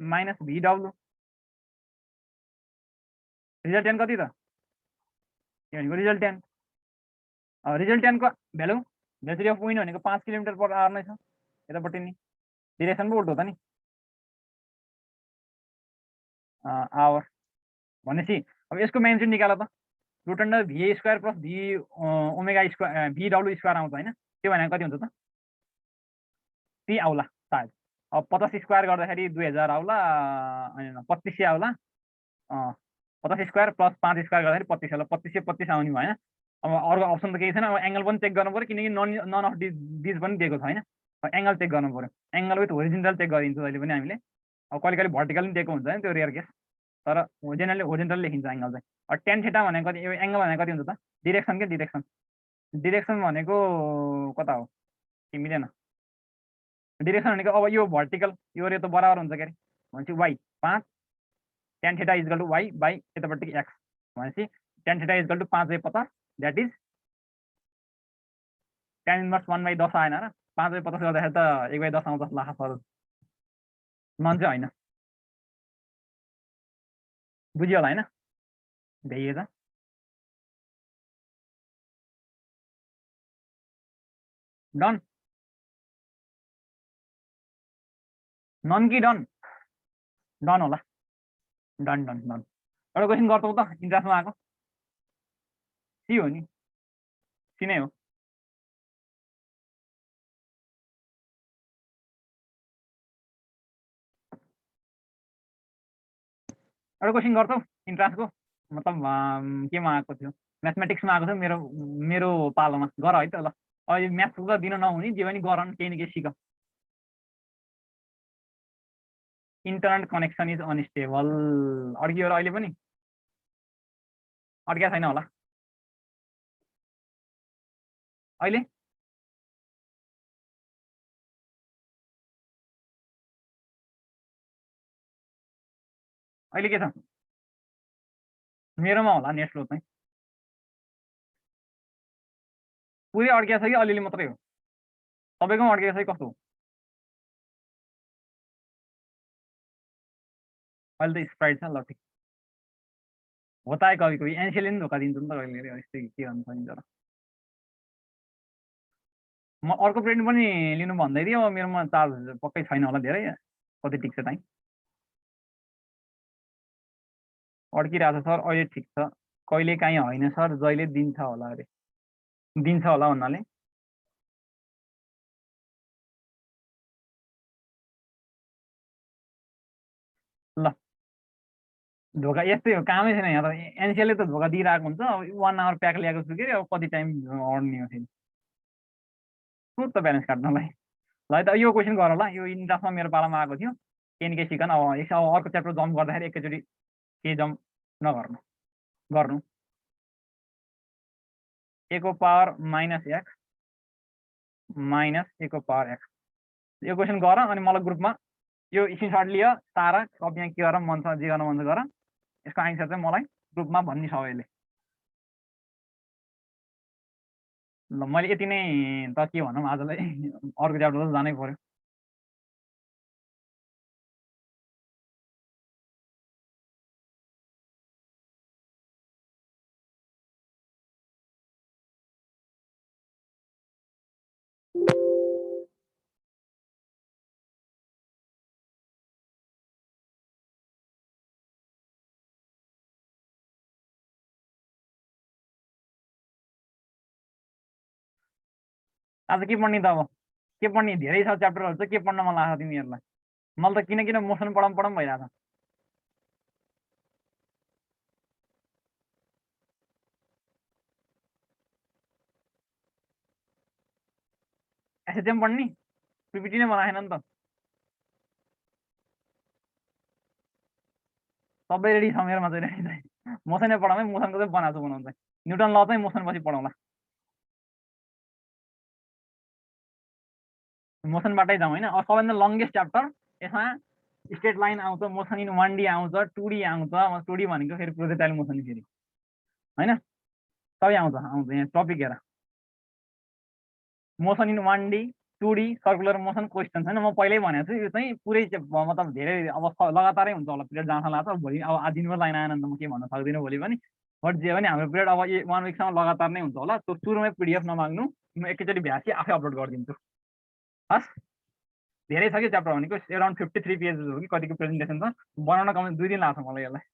minus V W, resultant कति त, यो भनेको रिजल्टेन्ट। रिजल्टेन्टको भ्यालु भेलोसिटी अफ विन्ड भनेको 5 किलोमिटर पर आवर नै छ, यतापट्टि नि डिरेक्सन पो उल्टो त नि, आवर भनेपछि अब यसको म्याग्निट्युड निकाल त, रुट अन्डर भी स्क्वायर प्लस भी ओमेगा स्क्वायर भी डब्लु स्क्वायर आउँछ होइन, त्यो भनेको कति हुन्छ त 3 आउला सायद। अब 50 स्क्वायर गर्दाखेरि 2000 आउला, होइन 2500 आउला, 50 स्क्वायर प्लस 5 स्क्वायर गर्दाखेरि 25 आउला, 2525 आउने भएन। अब अर्को अप्सन त केही छैन, अब एङ्गल पनि चेक गर्नु पऱ्यो, किनकि नन अफ दिस पनि दिएको छ होइन, एङ्गल चेक गर्नु पऱ्यो, एङ्गल विथ होरिजेन्टल चेक गरिदिन्छ जहिले पनि हामीले। अब कहिले कहिले भर्टिकल पनि दिएको हुन्छ नि, त्यो रेयर केस, तर होरिजेन्टल लेखिन्छ एङ्गल चाहिँ। अब टेन थीटा भनेको कति, यो एङ्गल भनेको कति हुन्छ त, डिरेक्सन के डिरेक्सन, डिरेक्सन भनेको कता हो कि मिलेन, डिरेक्सन भनेको अब यो भर्टिकल यो रे त बराबर हुन्छ के अरे भनेपछि y 5 tan theta is equal to y by यतापट्टि एक्स भनेपछि tan theta is equal to 5/50, that is tan inverse 1/10 आएन र, 5/50 गर्दाखेरि त 1/10 आउँछ जस्तो लाग्छ सर, नन चाहिँ होइन, बुझ्यो होला होइन, भ्याइए त डन, नन कि डन, डन होला, डन डन डन। एउटा क्वेसन गर्छौ त इन्ट्रान्समा आएको, सी हो नि, सी नै हो। एउटा क्वेसन गर्छौ इन्ट्रान्सको, मतलब केमा आएको थियो, म्याथमेटिक्समा आएको थियो मेरो मेरो पालोमा, गर है त ल, अहिले म्याथको त दिन नहुने, जे पनि गर न, केही न केही सिक। इन्टरनेट कनेक्सन इज अनस्टेबल, अड्कियो र अहिले पनि अड्किया छैन होला अहिले, अहिले के छ मेरोमा होला नेट स्लो चाहिँ, पुरै अड्किया छ कि अलिअलि मात्रै हो, तपाईँकोमा अड्किया छ कि कस्तो हो, अहिले त स्प्राइट छ ल ठिक हो त, कभी कभी एनसीले पनि धोका दिन्छ नि त कहिले, यस्तै के गर्नु सकिन्छ र। म अर्को प्रिन्ट पनि लिनु भन्दै थिएँ, अब मेरोमा चार्ज पक्कै छैन होला धेरै, कति टिक्छ चाहिँ अड्किरहेको छ सर, अहिले ठिक छ, कहिले काहीँ होइन सर, जहिले दिन्छ होला अरे, दिन्छ होला भन्नाले ल, धोका यस्तै हो, कामै छैन यहाँ त, एनसिएलले त धोका दिइरहेको हुन्छ, अब 1 आवर प्याक ल्याएको छु कि अब कति टाइम अड्ने हो फेरि, त ब्यालेन्स काट्नलाई। ल है त यो क्वेसन गर ल, यो इन्ट्रान्समा मेरो पालामा आएको थियो, केही न केही सिकन, अब अर्को च्याप्टर जम्प गर्दाखेरि एकैचोटि केही जम्प नगर्नु, गर्नु एको पावर माइनस एक्स माइनस एको पावर एक्स, यो क्वेसन गर अनि मलाई ग्रुपमा यो स्क्रिनसट लियो, तारा कपीमा के गर मन छ, जे गर्न मन छ गर, यसको आन्सर चाहिँ मलाई ग्रुपमा भन्ने सबैले। ल मैले यति नै त के भनौँ आजलाई, अर्को च्याप्टर त जानै पर्यो। आज के पढ्ने त, अब के पढ्ने, धेरै छ च्याप्टरहरू चाहिँ, के पढ्न मन लाग्छ तिमीहरूलाई, मलाई त किन किन मोसन पढाउँ पढाउँ भइरहेको छ। एसएचएम पढ्ने, पिपिटी नै बनाएन नि त, सबै रेडी छ मेरोमा चाहिँ रेडी चाहिँ, मोसनै पढाउँ है, मोसनको चाहिँ बनाएको छु बनाउनु चाहिँ, न्युटन ल चाहिँ मोसन पछि पढाउँला। मोसनबाटै जाउँ होइन। अब सबैभन्दा लङ्गेस्ट च्याप्टर यसमा स्ट्रेट लाइन आउँछ, मोसन इन 1D आउँछ, 2D आउँछ। 2D भनेको फेरि प्रोजेक्टाइल मोसन फेरि होइन, सबै आउँछ यहाँ टपिक हेर। Motion in 1D 2D circular motion question छैन, म पहिल्यै भनेको छु यो चाहिँ पुरै मतलब धेरै अब लगातारै हुन्छ होला पिरियड जहाँ लाग्छ। भोलि अब आज दिनभर लाइन आएन भने त म के भन्न सक्दिनँ भोलि पनि, बट जे पनि हाम्रो पिरियड अब 1 विकसम्म लगातार नै हुन्छ होला। त्यो सुरुमै पिडिएफ नमाग्नु, म एकैचोटि भ्यासी आफै अपलोड गरिदिन्छु। हस्, धेरै छ कि च्याप्टर भनेको, एराउन्ड 53 पेजेस हो कि कतिको प्रेजेन्टेसन छ, बनाउन कम 2 दिन लाग्छ मलाई यसलाई।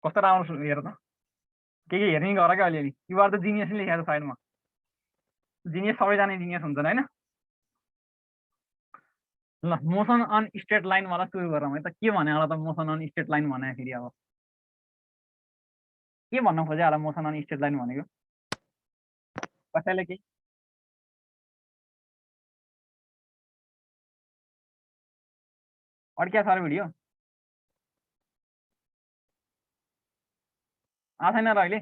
कस्तो राम्रो हेर त, के हेर्ने गर क्या अलिअलि। युआर त जिनियस नै लेखेको छ साइडमा, जिनियस सबैजना जिनियस हुन्छन् होइन। ल मोसन अन स्ट्रेट लाइनवाला सुरु गरौँ है त। के भने होला त मोसन अन स्ट्रेट लाइन भने फेरि अब के भन्न खोज्यो होला मोसन अन स्ट्रेट लाइन भनेको? कसैले केही अड्किया छ भिडियो आएको छैन र अहिले?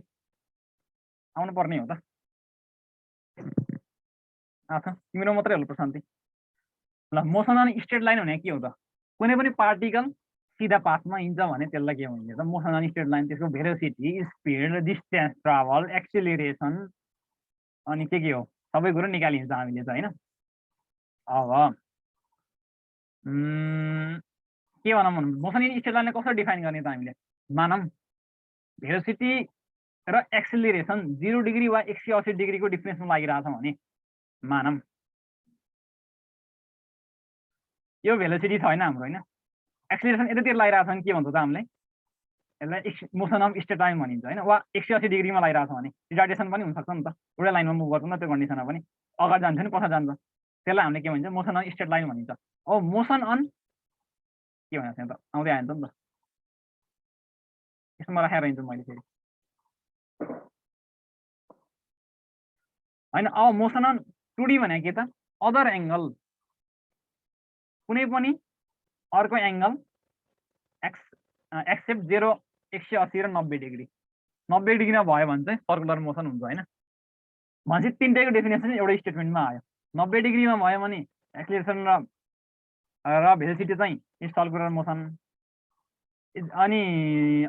आउनु पर्ने हो त, आएको छ तिम्रो मात्रै होला प्रशान्ति। ल मोसन अन स्ट्रेट लाइन भने के हो त? कुनै पनि पार्टिकल सिधा पाथमा हिँड्छ भने त्यसलाई के भनिन्छ त? Motion on straight line. त्यसको velocity, speed, distance travel, acceleration अनि के हो सबै कुरो निकालिन्छ हामीले त होइन। अब के भनौँ भन्नु, मोसन इन स्ट्रेट लाइनलाई कसरी डिफाइन गर्ने त हामीले? मानौँ भेलोसिटी र एक्सिलरेसन 0 डिग्री वा 180 डिग्रीको डिफ्रेन्समा लागिरहेछ भने मानौँ यो भेलोसिटी छ होइन हाम्रो होइन, एक्सिलरेसन यतातिर लागिरहेछ भने के भन्छ त हामीले? यसलाई मोसन अफ स्ट्रेट लाइन भनिन्छ होइन। वा 180 डिग्रीमा लागिरहेछ भने रिटार्डेसन पनि हुनसक्छ नि त, एउटै लाइनमा मुभ गर्छ नि त्यो कन्डिसनमा पनि, अगाडि जान्छ नि पछाडि जान्छ, त्यसलाई हामीले के भन्छ? मोसन अन स्ट्रेट लाइन भनिन्छ। अब मोसन अन के भनेको थिएँ त, आउँदै आएछ नि त, यसमा राखेर हिँड्छु मैले फेरि होइन। अब मोसन अन 2D भनेको के त? अदर एङ्गल, कुनै पनि अर्को एङ्गल एक्सेप्ट 0, 180 र 90 डिग्री। 90 डिग्रीमा भयो भने चाहिँ सर्कुलर मोसन हुन्छ होइन। भनेपछि तिनटैको डेफिनेसन एउटै स्टेटमेन्टमा आयो। 90 डिग्रीमा भयो भने एक्सिलरेसन र भेलोसिटी चाहिँ सर्कुलर मोसन, अनि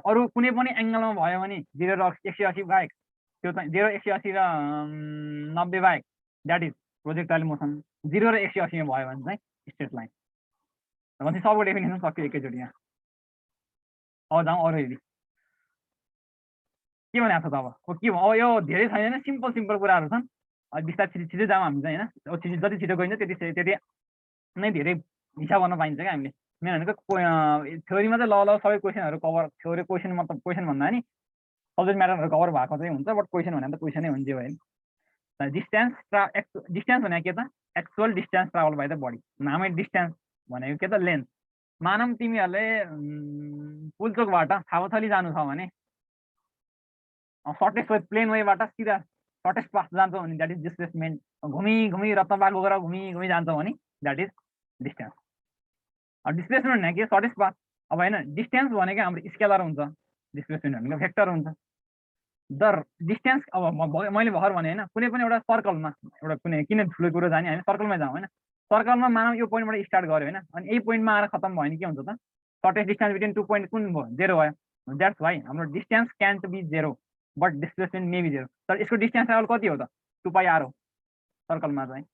अरू कुनै पनि एङ्गलमा भयो भने 0 र 180 बाहेक, त्यो चाहिँ 0, 180 र 90 बाहेक द्याट इज प्रोजेक्टाइल मोसन। 0 र 180 भयो भने चाहिँ स्ट्रेट लाइन। भनेपछि सबको डेफिनेसन सक्यो एकैचोटि यहाँ। अब जाउँ अरू हेरी के भनेको छ त। अब के अब यो धेरै छैन, सिम्पल सिम्पल कुराहरू छन्। अब बिस्तारै छिटो जाउँ हामी चाहिँ होइन, जति छिटो गइन्छ त्यति नै धेरै हिसाब गर्न पाइन्छ क्या हामीले। मेरो भनेको थ्योरीमा चाहिँ ल सबै क्वेसनहरू कभर, थ्योरी क्वेसन मतलब क्वेसन भन्दा नि सब्जेक्ट म्याटरहरू कभर भएको चाहिँ हुन्छ, बट क्वेसन भने त क्वेसनै हुन्छ भयो। डिस्टेन्स डिस्टेन्स भनेको के त? Actual distance travel by the body. नामै डिस्टेन्स भनेको के त? लेन्थ। मानौँ तिमीहरूले पुलचोकबाट छापाथली जानु छ भने सर्टेस्ट वे प्लेन वेबाट सिधा सर्टेस्ट पाथ जान्छौ भने द्याट इज डिस्प्लेसमेन्ट। घुमी घुमी रत्नबाग गएर घुमी घुमी जान्छौ भने द्याट इज डिस्टेन्स। डिस्प्लेसमेन्ट भनेको के? Shortest path. अब होइन, डिस्टेन्स भनेको हाम्रो स्केलर हुन्छ, डिस्प्लेसमेन्ट भनेको भेक्टर हुन्छ। द डिस्टेन्स, अब मैले भर्खर भने होइन, कुनै पनि एउटा सर्कलमा एउटा कुनै किन ठुलो कुरो जाने, हामी सर्कलमा जाउँ होइन। सर्कलमा मानौँ यो पोइन्टबाट स्टार्ट गऱ्यो होइन, अनि यही पोइन्टमा आएर खत्म भयो भने के हुन्छ त? सर्टेस्ट डिस्टेन्स बिट्विन 2 पोइन्ट कुन भयो? 0 भयो। द्याट्स वाइ हाम्रो distance can't be 0 but displacement may be 0। तर यसको डिस्टेन्स ट्राभल कति हो त? 2πr हो सर्कलमा चाहिँ।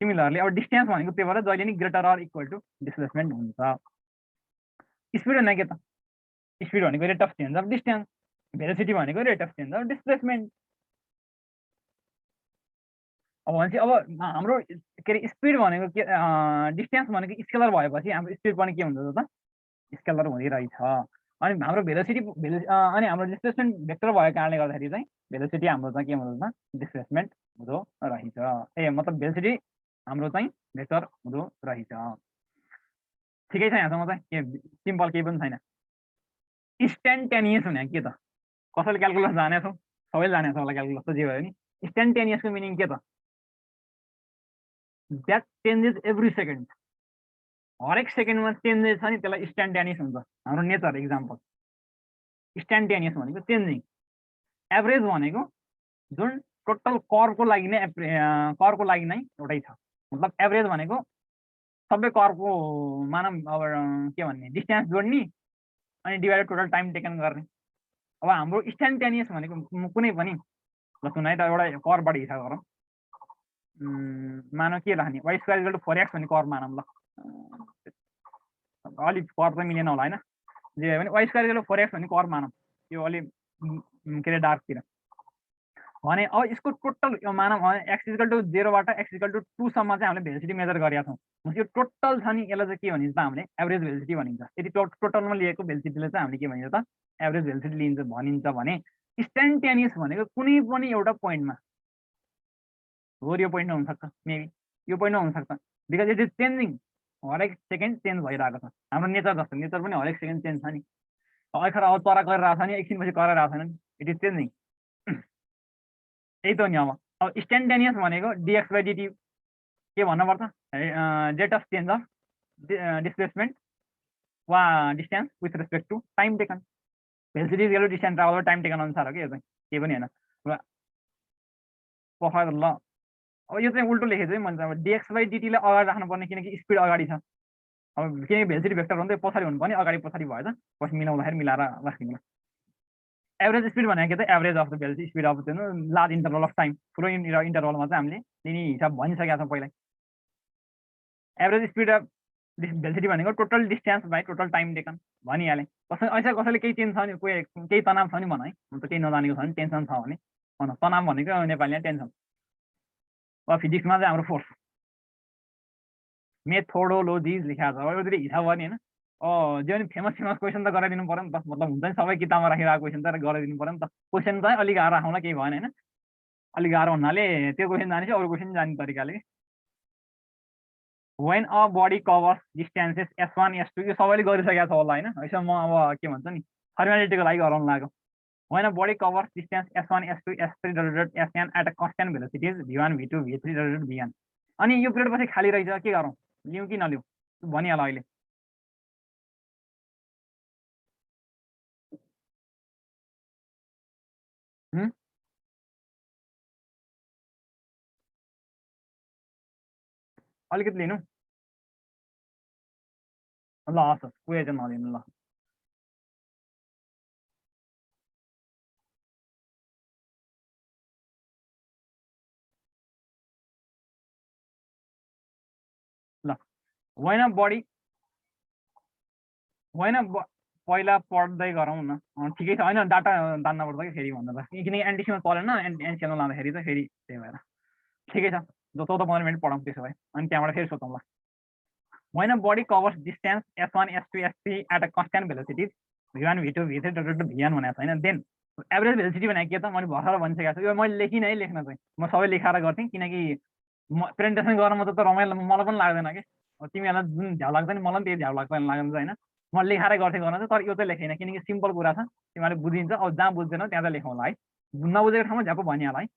सिमिलरली अब डिस्टेन्स भनेको त्यो भएर जहिले नि greater or equal to displacement हुन्छ। स्पिड भनेको के त? स्पिड भनेको rate of change of distance, velocity भनेको rate of change of displacement. अब भनेपछि अब हाम्रो के अरे स्पिड भनेको के, डिस्टेन्स भनेको स्केलर भएपछि हाम्रो स्पिड पनि के हुन्छ त? स्केलर हुँदैरहेछ। अनि हाम्रो भेलोसिटी अनि हाम्रो डिस्प्लेसमेन्ट भेक्टर भएको कारणले गर्दाखेरि चाहिँ भेलोसिटी हाम्रो चाहिँ के हुँदो त? डिस्प्लेसमेन्ट हुँदो रहेछ। मतलब भेलोसिटी हाम्रो चाहिँ भेक्टर हुँदो रहेछ। ठिकै छ यहाँसम्म चाहिँ के सिम्पल केही पनि छैन। इन्स्ट्यान्टेनियस भने के त? कसैले क्यालकुलस जानेछौ? सबैले जानेछ होला क्यालकुलस त, जे भयो नि। इन्स्ट्यान्टेनियसको मिनिङ के त? That changes every second. हरेक सेकेन्डमा चेन्जेस छ नि, त्यसलाई इन्स्ट्यान्टेनियस हुन्छ। हाम्रो नेचर इक्जाम्पल इन्स्ट्यान्टेनियस भनेको चेन्जिङ। एभरेज भनेको जुन टोटल करको लागि नै करको लागि नै एउटै छ। मतलब एभरेज भनेको सबै करको मानव अब के भन्ने डिस्टेन्स जोड्ने अनि डिभाइडेड टोटल टाइम टेकन गर्ने। अब हाम्रो इन्स्ट्यान्टेनियस भनेको कुनै पनि ल सुन है त एउटा करबाट हिसाब गरौँ। मानव के राख्ने y square equal to 4x भन्ने कर मानौँ ल। अलिक कर त मिलेन होला होइन, जे भयो भने y square equal to 4x भन्ने कर मानौँ। यो अलि के अरे डार्कतिर भने अब यसको टोटल यो मानव एक्स इक्वल टु 0बाट एक्स इक्वल टु 2 सम्म चाहिँ हामीले भेलोसिटी मेजर गरेका छौँ। यो टोटल छ नि यसलाई चाहिँ के भनिन्छ त हामीले एभरेज भेलोसिटी भनिन्छ। यदि टोटलमा लिएको भेलोसिटीलाई चाहिँ हामीले के भनिन्छ त एभरेज भेलोसिटी लिन्छ भनिन्छ भने इन्स्ट्यान्टेनियस भनेको कुनै पनि एउटा पोइन्टमा हो, यो पोइन्टमा हुनसक्छ, मेबी यो पोइन्टमा हुनसक्छ, बिकज इट इज चेन्जिङ, हरेक सेकेन्ड चेन्ज भइरहेको छ। हाम्रो नेचर जस्तो, नेचर पनि हरेक सेकेन्ड चेन्ज छ नि। अखर अब चरा गरिरहेको छ नि एकछिनपछि गरिरहेको छैन नि, इट इज चेन्जिङ। यही त हो नि। अब इन्स्ट्यान्टेनियस भनेको डिएक्स बाई डिटी के भन्नुपर्छ, rate of change of displacement वा distance with respect to time taken. Velocity equal to distance travel time taken अनुसार हो कि यो चाहिँ, केही पनि होइन। पखाएर ल अब यो चाहिँ उल्टो लेखेको चाहिँ मैले अब डिएक्स बाई डिटीलाई अगाडि राख्नुपर्ने, किनकि स्पिड अगाडि छ। अब किनकि भेलोसिटी भेक्टर हो नि त पछाडि हुनुपर्ने, अगाडि पछाडि भएछ, पछि मिलाउँदाखेरि मिलाएर राखिदिनु। एभरेज स्पिड भनेको के त average of the velocity speed of त्यो लार्ज इन्टरभल अफ टाइम, ठुलो इन्टरभलमा चाहिँ हामीले लिने हिसाब भनिसकेका छौँ पहिला। एभरेज स्पिड अफ भेलोसिटी भनेको total distance by total time taken भनिहालेँ। कसैले केही टेन्सन छ भने केही तनाव छ नि भन है, म त केही नजानेको छ भने टेन्सन छ भने भन। तनाव भनेको नेपालीमा टेन्सन, वा फिजिक्समा चाहिँ हाम्रो फोर्स मेथोडोलोजिज लेखाएको छ। अब यो हिसाब गर्ने होइन, जे पनि फेमस क्वेसन त गराइदिनु पऱ्यो नि त। मतलब हुन्छ नि सबै किताबमा राखिरहेको क्वेसन त गराइदिनु पऱ्यो नि त। क्वेसन चाहिँ अलिक गाह्रो राखौँला, केही भएन होइन। अलिक गाह्रो हुनाले त्यो क्वेसन जानेपछि अरू क्वेसन जाने तरिकाले। When a body covers distances S1 S2 यो सबैले गरिसकेको छ होला होइन। यसो म अब के भन्छ नि फर्मालिटीको लागि गराउनु लाग्यो। When a body covers distance S1 S2 S3 Sn at a constant velocities V1 V2 V3 Vn। अनि यो पिरियड पछि खाली रहेछ, के गरौँ, लिउँ कि नलिउँ भनिहाल अहिले। अलिकति लिनु ल, हस् उयो चाहिँ नलिनु ल। ल होइन बडी होइन पहिला पढ्दै गरौँ न, ठिकै छ। होइन डाटा जान्न पर्छ कि फेरि भन्दा त, किनकि एनटिसीमा चलेन, एनसिएलमा लाँदाखेरि चाहिँ फेरि त्यही भएर ठिकै छ। 14-15 मिनट पढौँ त्यसो भए, अनि त्यहाँबाट फेरि सोधौँ ल। When a body covers distance S1 S2 S3 at a constant velocity V1 V2 V3 Vn भनेको छ होइन, देन एभरेज भेलोसिटी भनेको के त मैले भर्खर भनिसकेको छु। यो मैले लेखिनँ है, लेख्न चाहिँ म सबै लेखाएर गर्थेँ, किनकि म प्रेजेन्टेसन गर्न त रमाइलो मलाई पनि लाग्दैन कि। तिमीहरूलाई जुन झ्याउ लाग्छ नि मलाई पनि त्यही झ्याउ लाग्छ लाग्छ होइन। म लेखाएर गर्थेँ गर्न चाहिँ, तर यो चाहिँ लेखेन किनकि सिम्पल कुरा छ, तिमीहरूले बुझिन्छ। अब जहाँ बुझ्दैनौ त्यहाँ चाहिँ लेखौँला है, नबुझेको ठाउँमा झ्याप भनिहाल है।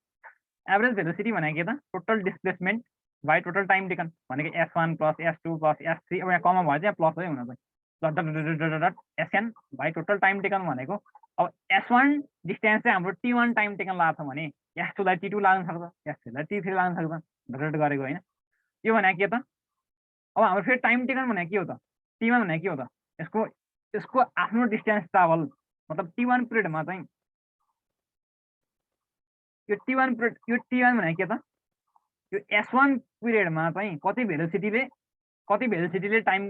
एभरेज भेलोसिटी भनेको के त total displacement by total time taken भनेको S1 plus S2 plus S3, अब यहाँ कमा भयो चाहिँ प्लस है हुन चाहिँ Sn by total time taken भनेको। अब S1 डिस्टेन्स चाहिँ हाम्रो T1 टाइम टेकन लाग्छ भने S2 लाई T2 लाग्न सक्छ, S3 लाई T3 लाग्न सक्छ, डट गरेको होइन। यो भनेको के त अब हाम्रो फेरि टाइम टेकन भनेको के हो त, T1 भनेको के हो त, यसको यसको आफ्नो डिस्टेन्स ट्राभल, मतलब T1 पिरियडमा चाहिँ यो T1 भनेको के त, यो S1 पिरियडमा चाहिँ कति भेलोसिटीले time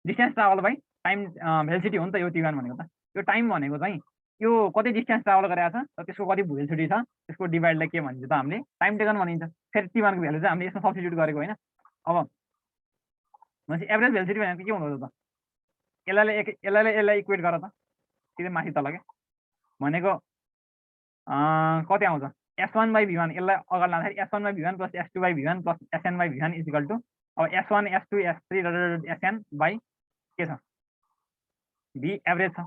distance travel by time velocity हो नि त यो T1 भनेको त। यो टाइम भनेको चाहिँ यो कति डिस्टेन्स ट्राभल गरेको छ र त्यसको कति भेलोसिटी छ, त्यसको डिभाइडलाई के भनिन्छ त हामीले टाइम टेकन भनिन्छ। फेरि T1 को भेल्यु चाहिँ हामीले यसमा सब्स्टिट्युट गरेको होइन। अब भनेपछि एभरेज भेलोसिटी भनेको के हुँदो त, यसलाई इक्वेट गर त, सिधै माथि तल के भनेको कति आउँछ S1 बाई V1, यसलाई अगाडि लाँदाखेरि S1 by V1 plus S2 by V1 plus Sn by V1 is equal to अब S1 S2 S3 Sn by के छ V एभरेज छ।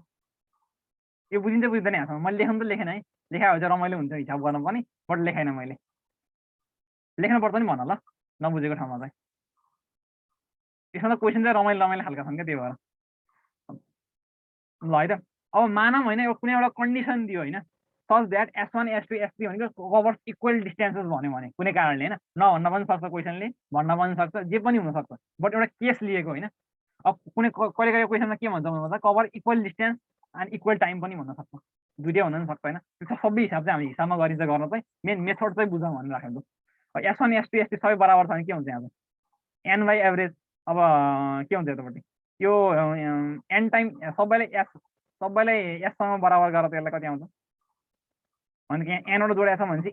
यो बुझिन्छ बुझ्दैन यहाँसम्म, मैले लेख्नु त लेखेन है, लेखा हो चाहिँ रमाइलो हुन्छ हिसाब गर्न पनि, बट लेखाइन मैले, लेख्नु पर्छ नि भन ल नबुझेको ठाउँमा चाहिँ। यसमा त क्वेसन चाहिँ रमाइलो खालका छन् क्या, त्यही भएर ल है त। अब मानव होइन, कुनै एउटा कन्डिसन दियो होइन, such that S1 S2 S3 भनेको कभर्स इक्वल डिस्टेन्सेस भन्यो भने कुनै कारणले होइन नभन्न पनि सक्छ क्वेसनले भन्न पनि सक्छ जे पनि हुनसक्छ बट एउटा केस लिएको होइन अब कुनै कहिले कहिले क्वेसनमा के भन्छ भन्दा cover equal distance and equal time पनि हुन सक्छ दुइटै हुन पनि सक्छ होइन त्यो सबै हिसाब चाहिँ हामी हिसाबमा गरिन्छ गर्न चाहिँ मेन मेथड चाहिँ बुझौँ भनेर राखेको S1 S2 S3 सबै बराबर छ भने के हुन्छ यहाँ चाहिँ एन बाई एभरेज अब के हुन्छ यतापट्टि यो एन टाइम सबैलाई एससँग बराबर गरेर त्यसलाई कति आउँछ भने कि एनबाट जोडेको छ भनेपछि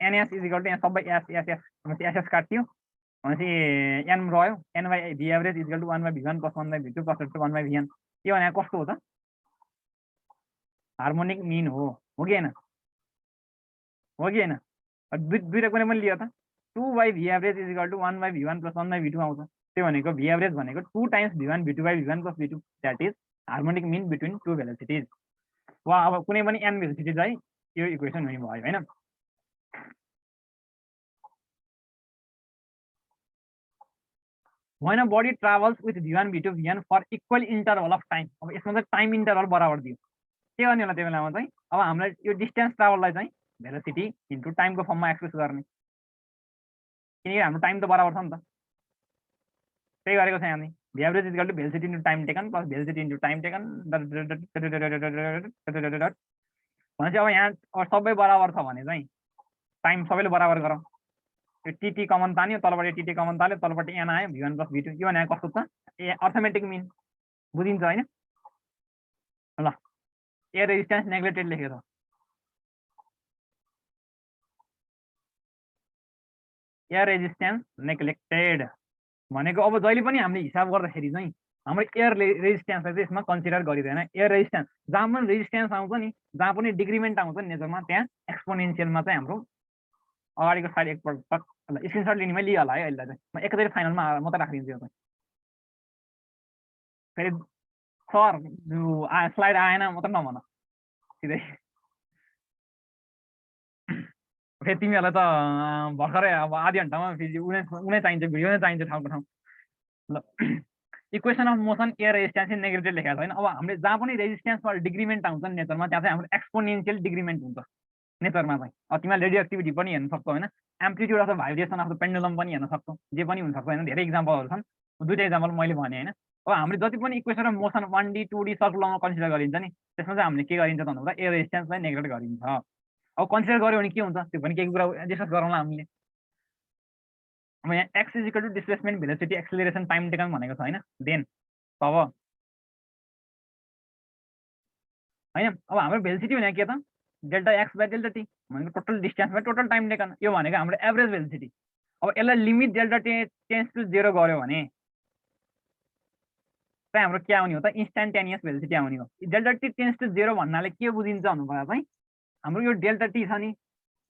एनएस इज इक्वल टु यहाँ सबै एसएस भनेपछि एसएस काट्यो भनेपछि एन रह्यो N by V average is equal to 1 by भी1 प्लस 1 बाई भी2 प्लस 1 बाई भी1 के भने कस्तो हो त हार्मोनिक मिन हो कि होइन दुईटा कुनै पनि लियो त 2 by V average is equal to 1 by भी1 प्लस 1 बाई भी2 आउँछ त्यो भनेको भी एभरेज भनेको 2 टाइम्स भी1 भी2 बाई भी1 प्लस भी2 that is harmonic mean between two velocities वा अब कुनै पनि एन भेलोसिटी चाहिँ यो इक्वेसन हुने भयो होइन when a body travels with v1 v2 vn for equal interval of time अब यसमा चाहिँ टाइम इन्टरभल बराबर दियो के गर्ने होला त्यो बेलामा चाहिँ अब हामीलाई यो डिस्टेन्स ट्राभललाई चाहिँ भेलोसिटी इन्टु टाइमको फर्ममा एक्सप्रेस गर्ने किनकि हाम्रो टाइम त बराबर छ नि त त्यही गरेको छ यहाँ V average is equal to velocity into time taken plus velocity into time taken भनेपछि अब यहाँ सबै बराबर छ भने चाहिँ टाइम सबैले बराबर गरौँ यो टीटी कमन तान्यो तलबाट टीटी कमन तान्यो तलबाट एन आयो भी1 प्लस भी2 यो भने कस्तो छ ए अर्थमेटिक मिन बुझिन्छ होइन ल एयर रेजिस्टेन्स नेग्लेक्टेड लेखेको छ एयर रेजिस्टेन्स नेग्लेक्टेड भनेको अब जहिले पनि हामीले हिसाब गर्दाखेरि चाहिँ हाम्रो एयर रेजिस्टेन्सलाई चाहिँ यसमा कन्सिडर गरिँदैन एयर रेजिस्टेन्स जहाँ पनि रेजिस्टेन्स आउँछ नि जहाँ पनि डिक्रिमेन्ट आउँछ नि नेचरमा त्यहाँ एक्सपोनेन्सियलमा चाहिँ हाम्रो अगाडिको साइड एकपल्ट स्क्रिनसट लिनेमै लिइहाल्ला है अहिले चाहिँ म एकैचोटि फाइनलमा मात्रै राखिदिन्छु यो चाहिँ फेरि सर स्लाइड आएन मात्रै नभन सिधै फेरि तिमीहरूलाई त भर्खरै अब आधी घन्टामा फेरि उनै चाहिन्छ भिडियो नै चाहिन्छ ठाउँको ठाउँ ल equation of motion air resistance negative लेखेको छैन अब हामीले जहाँ पनि रेजिस्टेन्समा डिक्रिमेन्ट आउँछ नि नेचरमा त्यहाँ चाहिँ हाम्रो एक्सपोनेन्सियल डिक्रिमेन्ट हुन्छ नेचरमा चाहिँ अब तिमीले रेडियो एक्टिभिटी पनि हेर्न सक्छौ होइन amplitude of the vibration of the pendulum पनि हेर्न सक्छौ जे पनि हुनसक्छ होइन धेरै इक्जाम्पलहरू छन् दुईवटा इक्जाम्पल मैले भने होइन अब हामीले जति पनि equation of motion 1D 2D सर्कुलरमा कन्सिडर गरिन्छ नि त्यसमा चाहिँ हामीले के गरिन्छ त भन्दा एयर रेजिस्टेन्सलाई नेग्लेक्ट गरिन्छ अब कन्सिडर गर्यो भने के हुन्छ त्यो पनि केही कुरा डिस्कस गरौँला हामीले अब यहाँ x is equal to displacement velocity acceleration time taken भनेको छ होइन देन तब होइन अब हाम्रो भेलोसिटी भनेको के त delta x by delta T भनेको total distance by total time taken यो भनेको हाम्रो एभरेज भेलोसिटी अब यसलाई लिमिट डेल्टा टेन्स टु 0 गर्यो भने चाहिँ हाम्रो के आउने हो त इन्स्ट्यान्टेनियस भेलोसिटी आउने हो डेल्टा टी टेन्स टु 0 भन्नाले के बुझिन्छ भन्नुभयो चाहिँ हाम्रो यो डेल्टा टी छ नि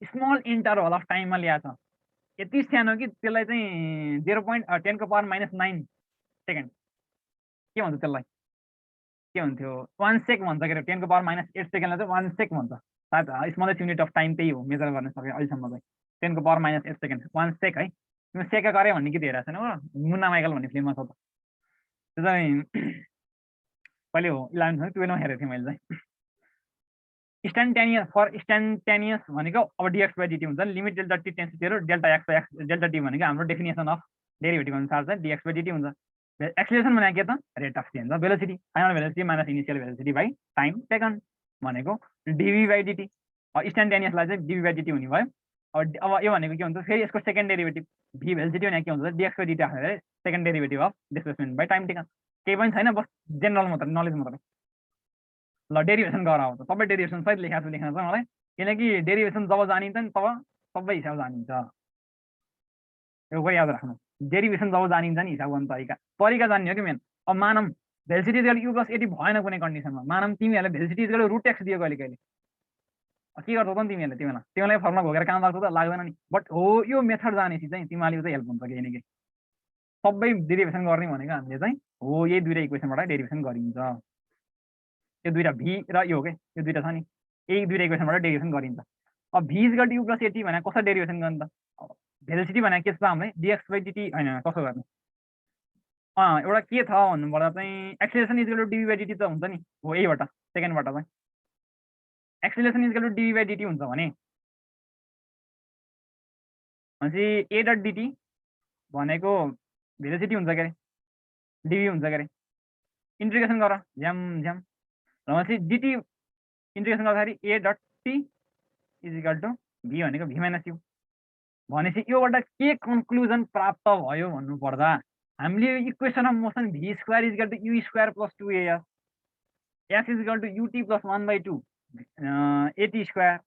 स्मल इन्टरभल अफ टाइममा ल्याएको छ यति सानो कि त्यसलाई चाहिँ 0.10⁻⁹ सेकेन्ड के भन्छ त्यसलाई के हुन्थ्यो 1 सेक भन्छ के अरे 10⁻⁸ सेकेन्डलाई चाहिँ 1 सेक भन्छ सायद स्मलेस्ट युनिट अफ टाइम त्यही हो मेजर गर्न सक्यो अहिलेसम्म चाहिँ 10⁻⁸ सेकेन्ड 1 सेक है तिमी सेका गरे भन्ने गीत हेरेको छैन हो मुन्ना माइकल भन्ने फिल्ममा छ त त्यो चाहिँ कहिले हो 11 12मा हेरेको थिएँ मैले चाहिँ इन्स्ट्यान्टेनियस भनेको अब dx बाई dt हुन्छ नि limit delta t tends to 0 delta x by x delta T भनेको हाम्रो डेफिनेसन अफ डेरिभेटिभ अनुसार चाहिँ dx बाई dt हुन्छ एक्सेलरेसन भनेको के त rate of change velocity final velocity minus initial velocity by time taken भनेको dv बाई dt इन्स्ट्यान्टेनियसलाई चाहिँ dv बाई dt हुने भयो अब यो भनेको के हुन्छ फेरि यसको सेकेन्ड डेरिभेटिभ v भेलोसिटी भनेको के हुन्छ dx बाई dt आएर second derivative of displacement by time taken केही पनि छैन बस जेनरल मात्रै नलेज मात्रै ल डेरिभेसन गर आउँछ सबै डेरिभेसन सहित लेखाएको छु लेख्न छ मलाई किनकि डेरिभेसन जब जानिन्छ नि तब सबै हिसाब जानिन्छ यो कुरा याद राख्नु डेरिभेसन जब जानिन्छ नि हिसाब गर्ने तरिका जान्ने हो कि मेन अब मानम velocity equal you plus eighty भएन कुनै कन्डिसनमा मानम तिमीहरूले भेलोसिटी इक्वल रुट एक्स दियो कहिले कहिले के गर्छौ त तिमीहरूले तिमीलाई फर्मुला घोकेर काम लाग्छ त लाग्दैन नि बट हो यो मेथड जानेपछि चाहिँ तिमीहरूले चाहिँ हेल्प हुन्छ केही न केही सबै डेरिभेसन गर्ने भनेको हामीले चाहिँ हो यही दुईटा इक्वेसनबाट डेरिभेसन गरिन्छ यो दुईटा भी र यो हो के यो दुईटा छ नि यही दुईटा इक्वेसनबाट डेरिभेसन गरिन्छ अब भी इज यु प्लस एटी भनेको कसरी डेरिभेसन गर्ने त भेलोसिटी भनेको के छ हामीले dx बाई dt होइन कसो गर्ने एउटा के छ भन्नुपर्दा चाहिँ acceleration is equal to dv by dt त हुन्छ नि हो यहीबाट सेकेन्डबाट चाहिँ acceleration is equal to dv by dt हुन्छ भने भनेपछि ए डट डिटी भनेको भेलोसिटी हुन्छ के अरे डिभी हुन्छ के अरे इन्टिग्रेसन गर झ्याम झ्याम र भनेपछि डिटी इन्टिग्रेसन गर्दाखेरि A dot T is equal to V भनेको भी माइनस यु भनेपछि योबाट के कन्क्लुजन प्राप्त भयो भन्नु पर्दा हामीले equation of motion V square is equal to U square plus 2as S is equal to UT plus 1/2 eighty square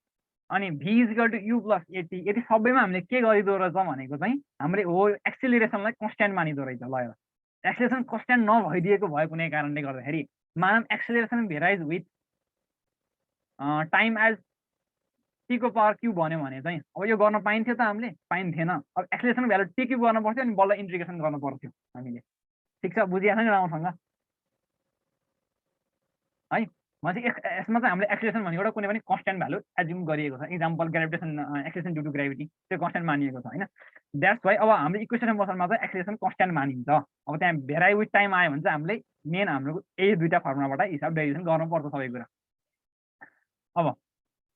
अनि V is equal to U plus A T यति सबैमा हामीले के गरिदो रहेछ भनेको चाहिँ हामीले हो एक्सिलरेसनलाई कन्स्ट्यान्ट मानिदो रहेछ ल एक्सिलरेसन कन्स्ट्यान्ट नभइदिएको भए कुनै कारणले गर्दाखेरि मानव acceleration varies with time as टीको पावर क्युब भन्यो भने चाहिँ अब यो गर्न पाइन्थ्यो त हामीले पाइन्थेन अब एक्सिलरेसन भ्यालु टी क्युब गर्नु पर्थ्यो अनि बल्ल इन्टिग्रेसन गर्नु पर्थ्यो हामीले ठिक छ बुझिहाल्छ नि राम्रोसँग है भनेपछि यसमा चाहिँ हामीले एक्सिलरेसन भनेको एउटा कुनै पनि कन्स्ट्यान्ट भ्यालु एज्युम गरिएको छ example gravitation acceleration due to gravity त्यो कन्स्ट्यान्ट मानिएको छ होइन द्याट्स वाइ अब हाम्रो इक्वेसन अफ मोसनमा चाहिँ एक्सिलरेसन कन्स्ट्यान्ट मानिन्छ अब त्यहाँ भेराइ विथ टाइम आयो भने चाहिँ हामीले मेन हाम्रो यही दुईवटा फर्मुलाबाट हिसाब डेरिभेसन गर्नुपर्छ सबै कुरा अब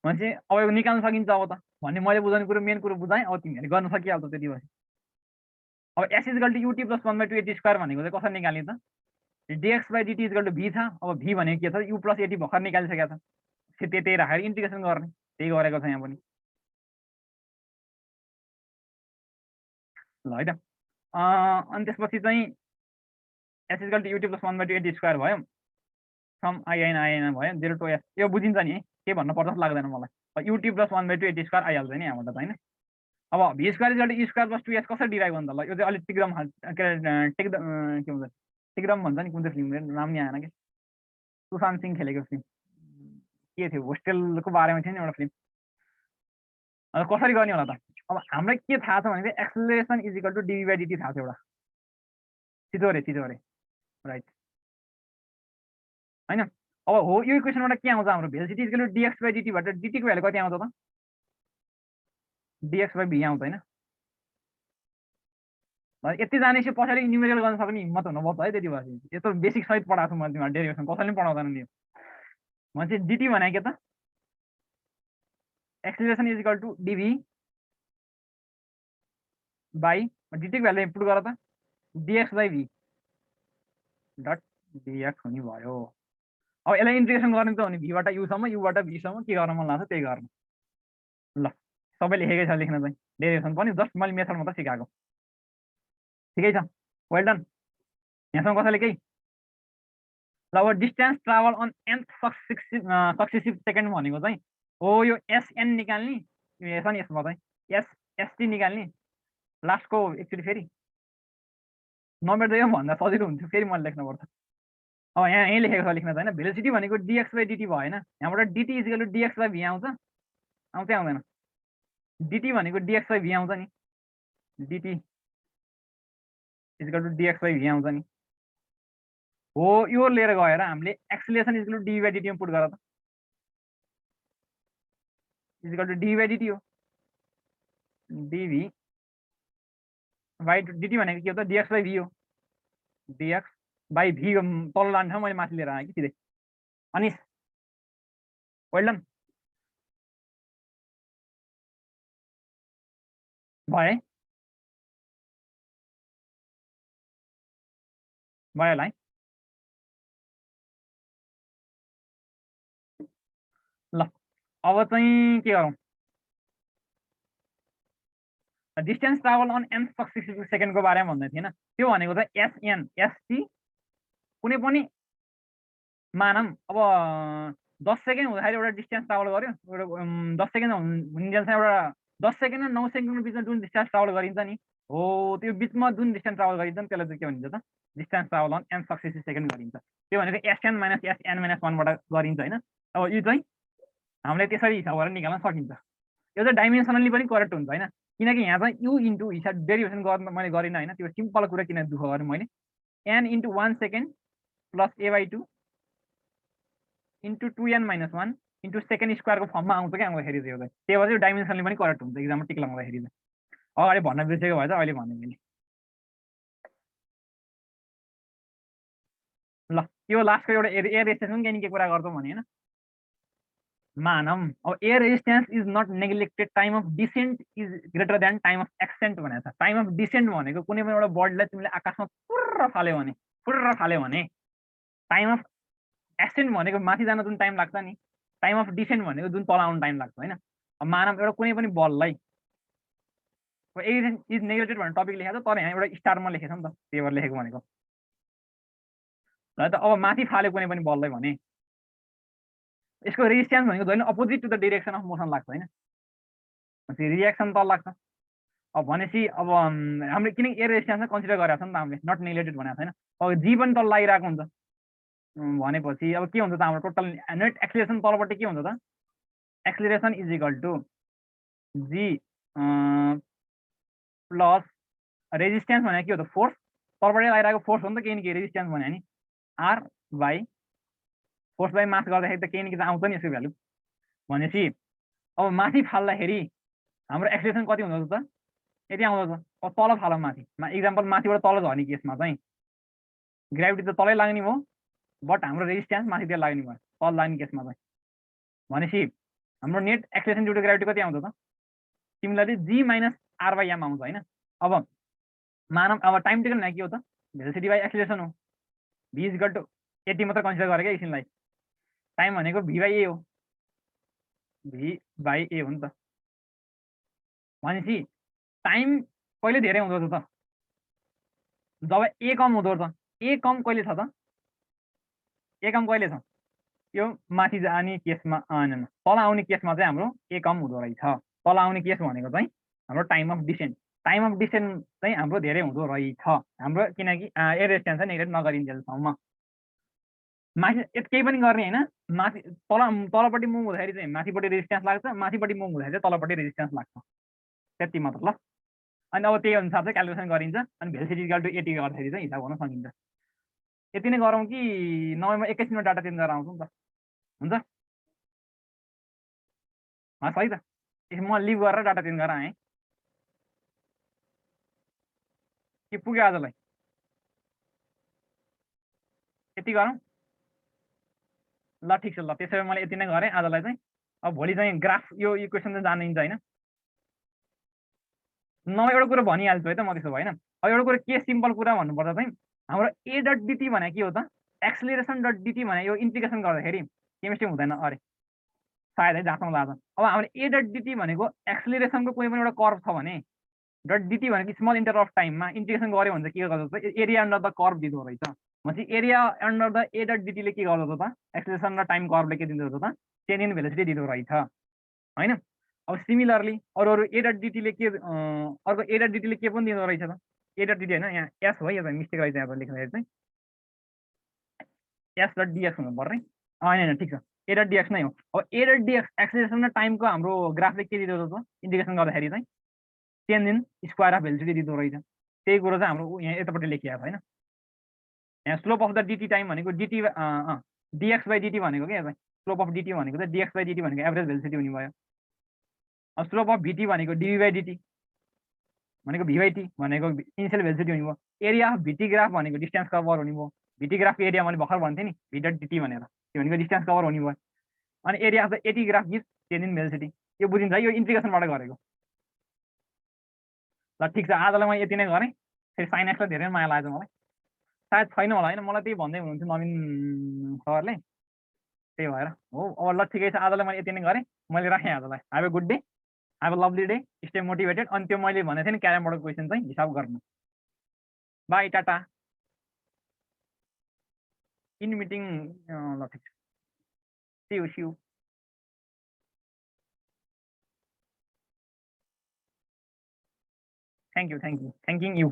भनेपछि अब यो निकाल्न सकिन्छ अब त भन्ने मैले बुझाउने कुरो मेन कुरो बुझाएँ अब तिमीहरूले गर्न सकिहाल्छ त्यति भएपछि अब s is equal to UT plus 1/2 eighty square भनेको चाहिँ कसरी निकाल्ने त dx by dt is equal to v छ अब भी भनेको के छ यु प्लस एटी भर्खर निकालिसकेको छ त्यही राखेर इन्टिग्रेसन गर्ने त्यही गरेको छ यहाँ पनि ल है त अनि त्यसपछि चाहिँ s is equal to UT plus 1/2 eighty square भयो सम आइएन भयो 0 to s यो बुझिन्छ नि है के भन्नु पर्छ लाग्दैन मलाई युटी प्लस 1/2 एटी स्क्वायर आइहाल्छ नि यहाँबाट होइन अब V square is equal to square plus 2s कसरी डिराइभ हुन्छ ल यो चाहिँ अलिक टिग्रम के भन्छ टिग्रम भन्छ नि कुन चाहिँ फिल्म नाम नि आएन कि सुशान्त सिंह खेलेको फिल्म के थियो होस्टेलको बारेमा थियो नि एउटा फिल्म अब कसरी गर्ने होला त अब हामीलाई के थाहा छ भने चाहिँ acceleration is equal to dv by dt थाहा छ एउटा चितोरे राइट होइन अब हो यो इक्वेसनबाट के आउँछ हाम्रो velocity is equal to dx by डिटीबाट डिटीको भ्यालु कति आउँछ त डिएक्स बाई भी आउँछ होइन यति जानेपछि पछाडि न्युमेरिकल गर्न सक्ने हिम्मत हुनुपर्छ है त्यति भएपछि यस्तो बेसिक सहित पढाएको छु मैले तिमीहरू डेरिभेसन कसैले पनि पढाउँदैन नि भनेपछि डिटी भनेको के त acceleration is equal to dv by डिटीको भ्यालु इम्पुट गर त dx by v dot dx हुने भयो अब यसलाई इन्टिग्रेसन गर्ने त हो नि भीबाट युसम्म युबाट भीसम्म के गर्न मन लाग्छ त्यही गर्नु ल सबै लेखेकै छ लेख्न चाहिँ डेरिभेसन पनि जस्ट मैले मेथड मात्रै सिकाएको ठिकै छ वेल डन यहाँसम्म कसैले केही ल अब distance travel on nth successive second भनेको चाहिँ हो यो एसएन निकाल्ने यो छ नि यसमा चाहिँ एसटी निकाल्ने लास्टको एकचोटि फेरि नमेट्दै भन्दा सजिलो हुन्थ्यो फेरि मैले लेख्नुपर्छ अब यहीँ लेखेको छ लेख्न चाहिँ होइन भेलोसिटी भनेको डिएक्स बाई डिटी भएन यहाँबाट dt is equal to dx by v आउँछ आउँछै आउँदैन डिटी भनेको डिएक्स बाई भी आउँछ नि dt is equal to dx by v आउँछ नि हो यो लिएर गएर हामीले acceleration is equal to dv by dt put गर त is equal to dv by dt हो डिभी बाई डिटी भनेको के हो त डिएक्स बाई भी हो डिएक्स बाई भी तल लान्छ मैले माथि लिएर आएँ कि सिधै अनि वेल डन भयो होला है ल अब चाहिँ के गरौँ distance travel on nth successive सेकेन्डको बारेमा भन्दै थिएन त्यो भनेको चाहिँ एसएन एसटी कुनै पनि मानम अब 10 सेकेन्ड हुँदाखेरि एउटा डिस्टेन्स ट्राभल गर्यो एउटा 10 सेकेन्ड हुन्जेलसम्म एउटा 10 सेकेन्ड र 9 सेकेन्डको बिचमा जुन डिस्टेन्स ट्राभल गरिन्छ नि हो त्यो बिचमा जुन डिस्टेन्स ट्राभल गरिन्छ नि त्यसलाई चाहिँ के भनिन्छ त distance travel on nth successive second गरिन्छ त्यो भनेको एसएन माइनस एसएन माइनस 1बाट गरिन्छ होइन अब यो चाहिँ हामीले त्यसरी हिसाब गरेर निकाल्न सकिन्छ यो चाहिँ डाइमेन्सनली पनि करेक्ट हुन्छ होइन किनकि यहाँ चाहिँ यु इन्टु हिसाब डेरिभेसन गर्न मैले गरिनँ होइन त्यो सिम्पल कुरा किन दुःख गरेँ मैले n into 1 second plus a/2 into 2n - 1 into second स्क्वायरको फर्ममा आउँछ क्या आउँदाखेरि चाहिँ त्यही भएर डाइमेन्सनली पनि करेक्ट हुन्छ एक्जाममा टिक लगाउँदाखेरि चाहिँ अगाडि भन्न बिर्सेको भए चाहिँ अहिले भने मैले ल यो लास्टको एउटा एरिया स्टेसन के कुरा गर्छौँ भने होइन मानम अब air resistance is not neglected, time of descent is greater than time of ascent भनेको छ। टाइम अफ डिसेन्ट भनेको कुनै पनि एउटा बर्डलाई तिमीले आकाशमा फुर्र फाल्यो भने, टाइम अफ एक्सेन्ट भनेको माथि जान जुन टाइम लाग्छ नि, टाइम अफ डिसेन्ट भनेको जुन तल आउनु टाइम लाग्छ होइन। अब मानव एउटा कुनै पनि बललाई एयर इज नेग्लेक्टेड भन्ने टपिक लेखेको छ, तर यहाँ एउटा स्टारमा लेखेको छ नि त, त्यही भएर लेखेको भनेको ल। त अब माथि फाल्यो कुनै पनि बललाई भने यसको रेजिस्टेन्स भनेको जहिले opposite to the direction of motion लाग्छ होइन, रिएक्सन तल लाग्छ। अब भनेपछि अब हामीले किनकि एयर रेजिस्टेन्सलाई कन्सिडर गरेको छ नि त हामीले, नट नेग्लेक्टेड भनेको छैन। अब जी पनि तल लागिरहेको हुन्छ भनेपछि अब के हुन्छ त, हाम्रो टोटल नेट एक्सिलेरेसन तलपट्टि के हुन्छ त, acceleration is equal to g plus resistance भनेको के हो त, फोर्स, तलपट्टि लागिरहेको फोर्स हो नि त केही न केही, रेजिस्टेन्स भन्यो नि R by force by mass गर्दाखेरि त केही न केही त आउँछ नि यसको भ्यालु। भनेपछि अब माथि फाल्दाखेरि हाम्रो एक्सिलेरेसन कति हुँदो त, यति आउँदो छ। अब तल फालौँ माथि, इक्जाम्पल माथिबाट तल झर्ने केसमा चाहिँ ग्राभिटी त तलै लाग्ने भयो, बट हाम्रो रेजिस्टेन्स माथितिर लाग्ने भयो तल लाग्ने केसमा चाहिँ। भनेपछि हाम्रो net acceleration due to gravity कति आउँछ त, similarly g minus R by m आउँछ होइन। अब मानव अब टाइम टेकन भनेको के हो त, भेलोसिटी बाई एक्सिलेरेसन हो, भी इज इक्वल टु यति मात्र कन्सिडर गरेको एकछिनलाई, टाइम भनेको भी बाई ए हो, भी बाई ए हो नि त। भनेपछि टाइम कहिले धेरै हुँदो रहेछ त, जब ए कम हुँदो रहेछ। ए कम कहिले छ त, ए कम कहिले छ, यो माथि जाने केसमा तल आउने केसमा चाहिँ हाम्रो ए कम हुँदो रहेछ। तल आउने केस भनेको चाहिँ हाम्रो time of decent, time of decent चाहिँ हाम्रो धेरै हुँदो रहेछ हाम्रो, किनकि एयर रेजिस्टेन्स चाहिँ नेग्लेक्ट नगरिन्जेलसम्म। माथि केही पनि गर्ने होइन, माथि तलपट्टि मुभ हुँदाखेरि चाहिँ माथिपट्टि रेजिस्टेन्स लाग्छ, माथिपट्टि मुभ हुँदाखेरि चाहिँ तलपट्टि रेजिस्टेन्स लाग्छ, त्यति मात्र ल। अनि अब त्यही अनुसार चाहिँ क्यालकुलेसन गरिन्छ, अनि भेलोसिटी इक्वल टु एटी गर्दाखेरि चाहिँ हिसाब गर्न सकिन्छ। यति नै गरौँ कि नभए म 21 मिनट डाटा चेन्ज गरेर आउँछु नि त, हुन्छ सही त। म लिभ गरेर डाटा चेन्ज गरेर आएँ के पुग्यो आजलाई, यति गरौँ ल, ठिक छ ल। त्यसो भए मैले यति नै गरेँ आजलाई चाहिँ। अब भोलि चाहिँ ग्राफ यो इक्वेसन चाहिँ जानिन्छ होइन, नभए एउटा कुरो भनिहाल्छु है त म त्यसो भएन। अब एउटा कुरो के सिम्पल कुरा भन्नुपर्दा चाहिँ हाम्रो ए डट डिटी भने के हो त, एक्सिलेरेसन डट डिटी भने यो इन्टिग्रेसन गर्दाखेरि केमिस्ट्री हुँदैन अरे सायद है, जाँचौँ आज। अब हाम्रो ए डट डिटी भनेको एक्सिलेरेसनको कुनै पनि एउटा कर्भ छ भने, डट डिटी भनेको स्मल इन्टर अफ टाइममा इन्टिग्रेसन गऱ्यो भने चाहिँ के गर्दो त, एरिया अन्डर द कर्भ दिँदो रहेछ। भनेपछि area under the a dot डिटीले के गर्दो त, एक्सिलेरेसन र टाइम कर्भले के दिँदो रहेछ त, चेन्ज इन भेलोसिटी दिँदो रहेछ होइन। अब सिमिलरली अरू ए डट डिटीले के, अर्को ए डट डिटीले के पनि दिँदो रहेछ त, ए डट डिटी होइन यहाँ एस हो, यो मिस्टेक रहेछ यहाँ लेख्दाखेरि चाहिँ एस डट डिएक्स हुनु पर्ने, होइन ठिक छ, ए डट डिएक्स नै हो। अब ए डट डिएक्स एक्सिलेरेसन र टाइमको हाम्रो ग्राफले के दिँदो रहेछ इन्टिग्रेसन गर्दाखेरि चाहिँ change in square of velocity दिँदो रहेछ। त्यही कुरो चाहिँ हाम्रो यहाँ यतापट्टि लेखिएको छ होइन। यहाँ slope of the dt time भनेको डिटी डिएक्स बाई डिटी भनेको क्या, स्लोप अफ डिटी भनेको चाहिँ डिएक्स बाई डिटी भनेको एभरेज भेलोसिटी हुने भयो। अब स्लोप अफ भिटी भनेको डिभी बाई डिटी भनेको भी बाई टी भनेको इनिसियल भेलोसिटी हुने भयो। एरिया अफ भिटी ग्राफ भनेको डिस्टेन्स कभर हुने भयो, भिटी ग्राफको एरिया मैले भर्खर भन्थेँ नि भी डट डिटी भनेर, त्यो भनेको डिस्टेन्स कभर हुने भयो। अनि area of the eighty graph is change in velocity, यो बुझिन्छ, यो इन्टिग्रेसनबाट गरेको ल। ठिक छ आजलाई म यति नै गरेँ, फेरि साइन एक्सलाई धेरै माया लाग्छ मलाई, सायद छैन होला होइन, मलाई त्यही भन्दै हुनुहुन्थ्यो नवीन सरले, त्यही भएर हो। अब ल ठिकै छ आजलाई मैले यति नै गरेँ, मैले राखेँ आजलाई। Have a good day, have a lovely day, stay motivated. अनि त्यो मैले भनेको थिएँ नि क्यारमबाट क्वेसन चाहिँ हिसाब गर्नु। बाई टाटा, इन मिटिङ ल ठिक छ, see you. Thank you thanking you.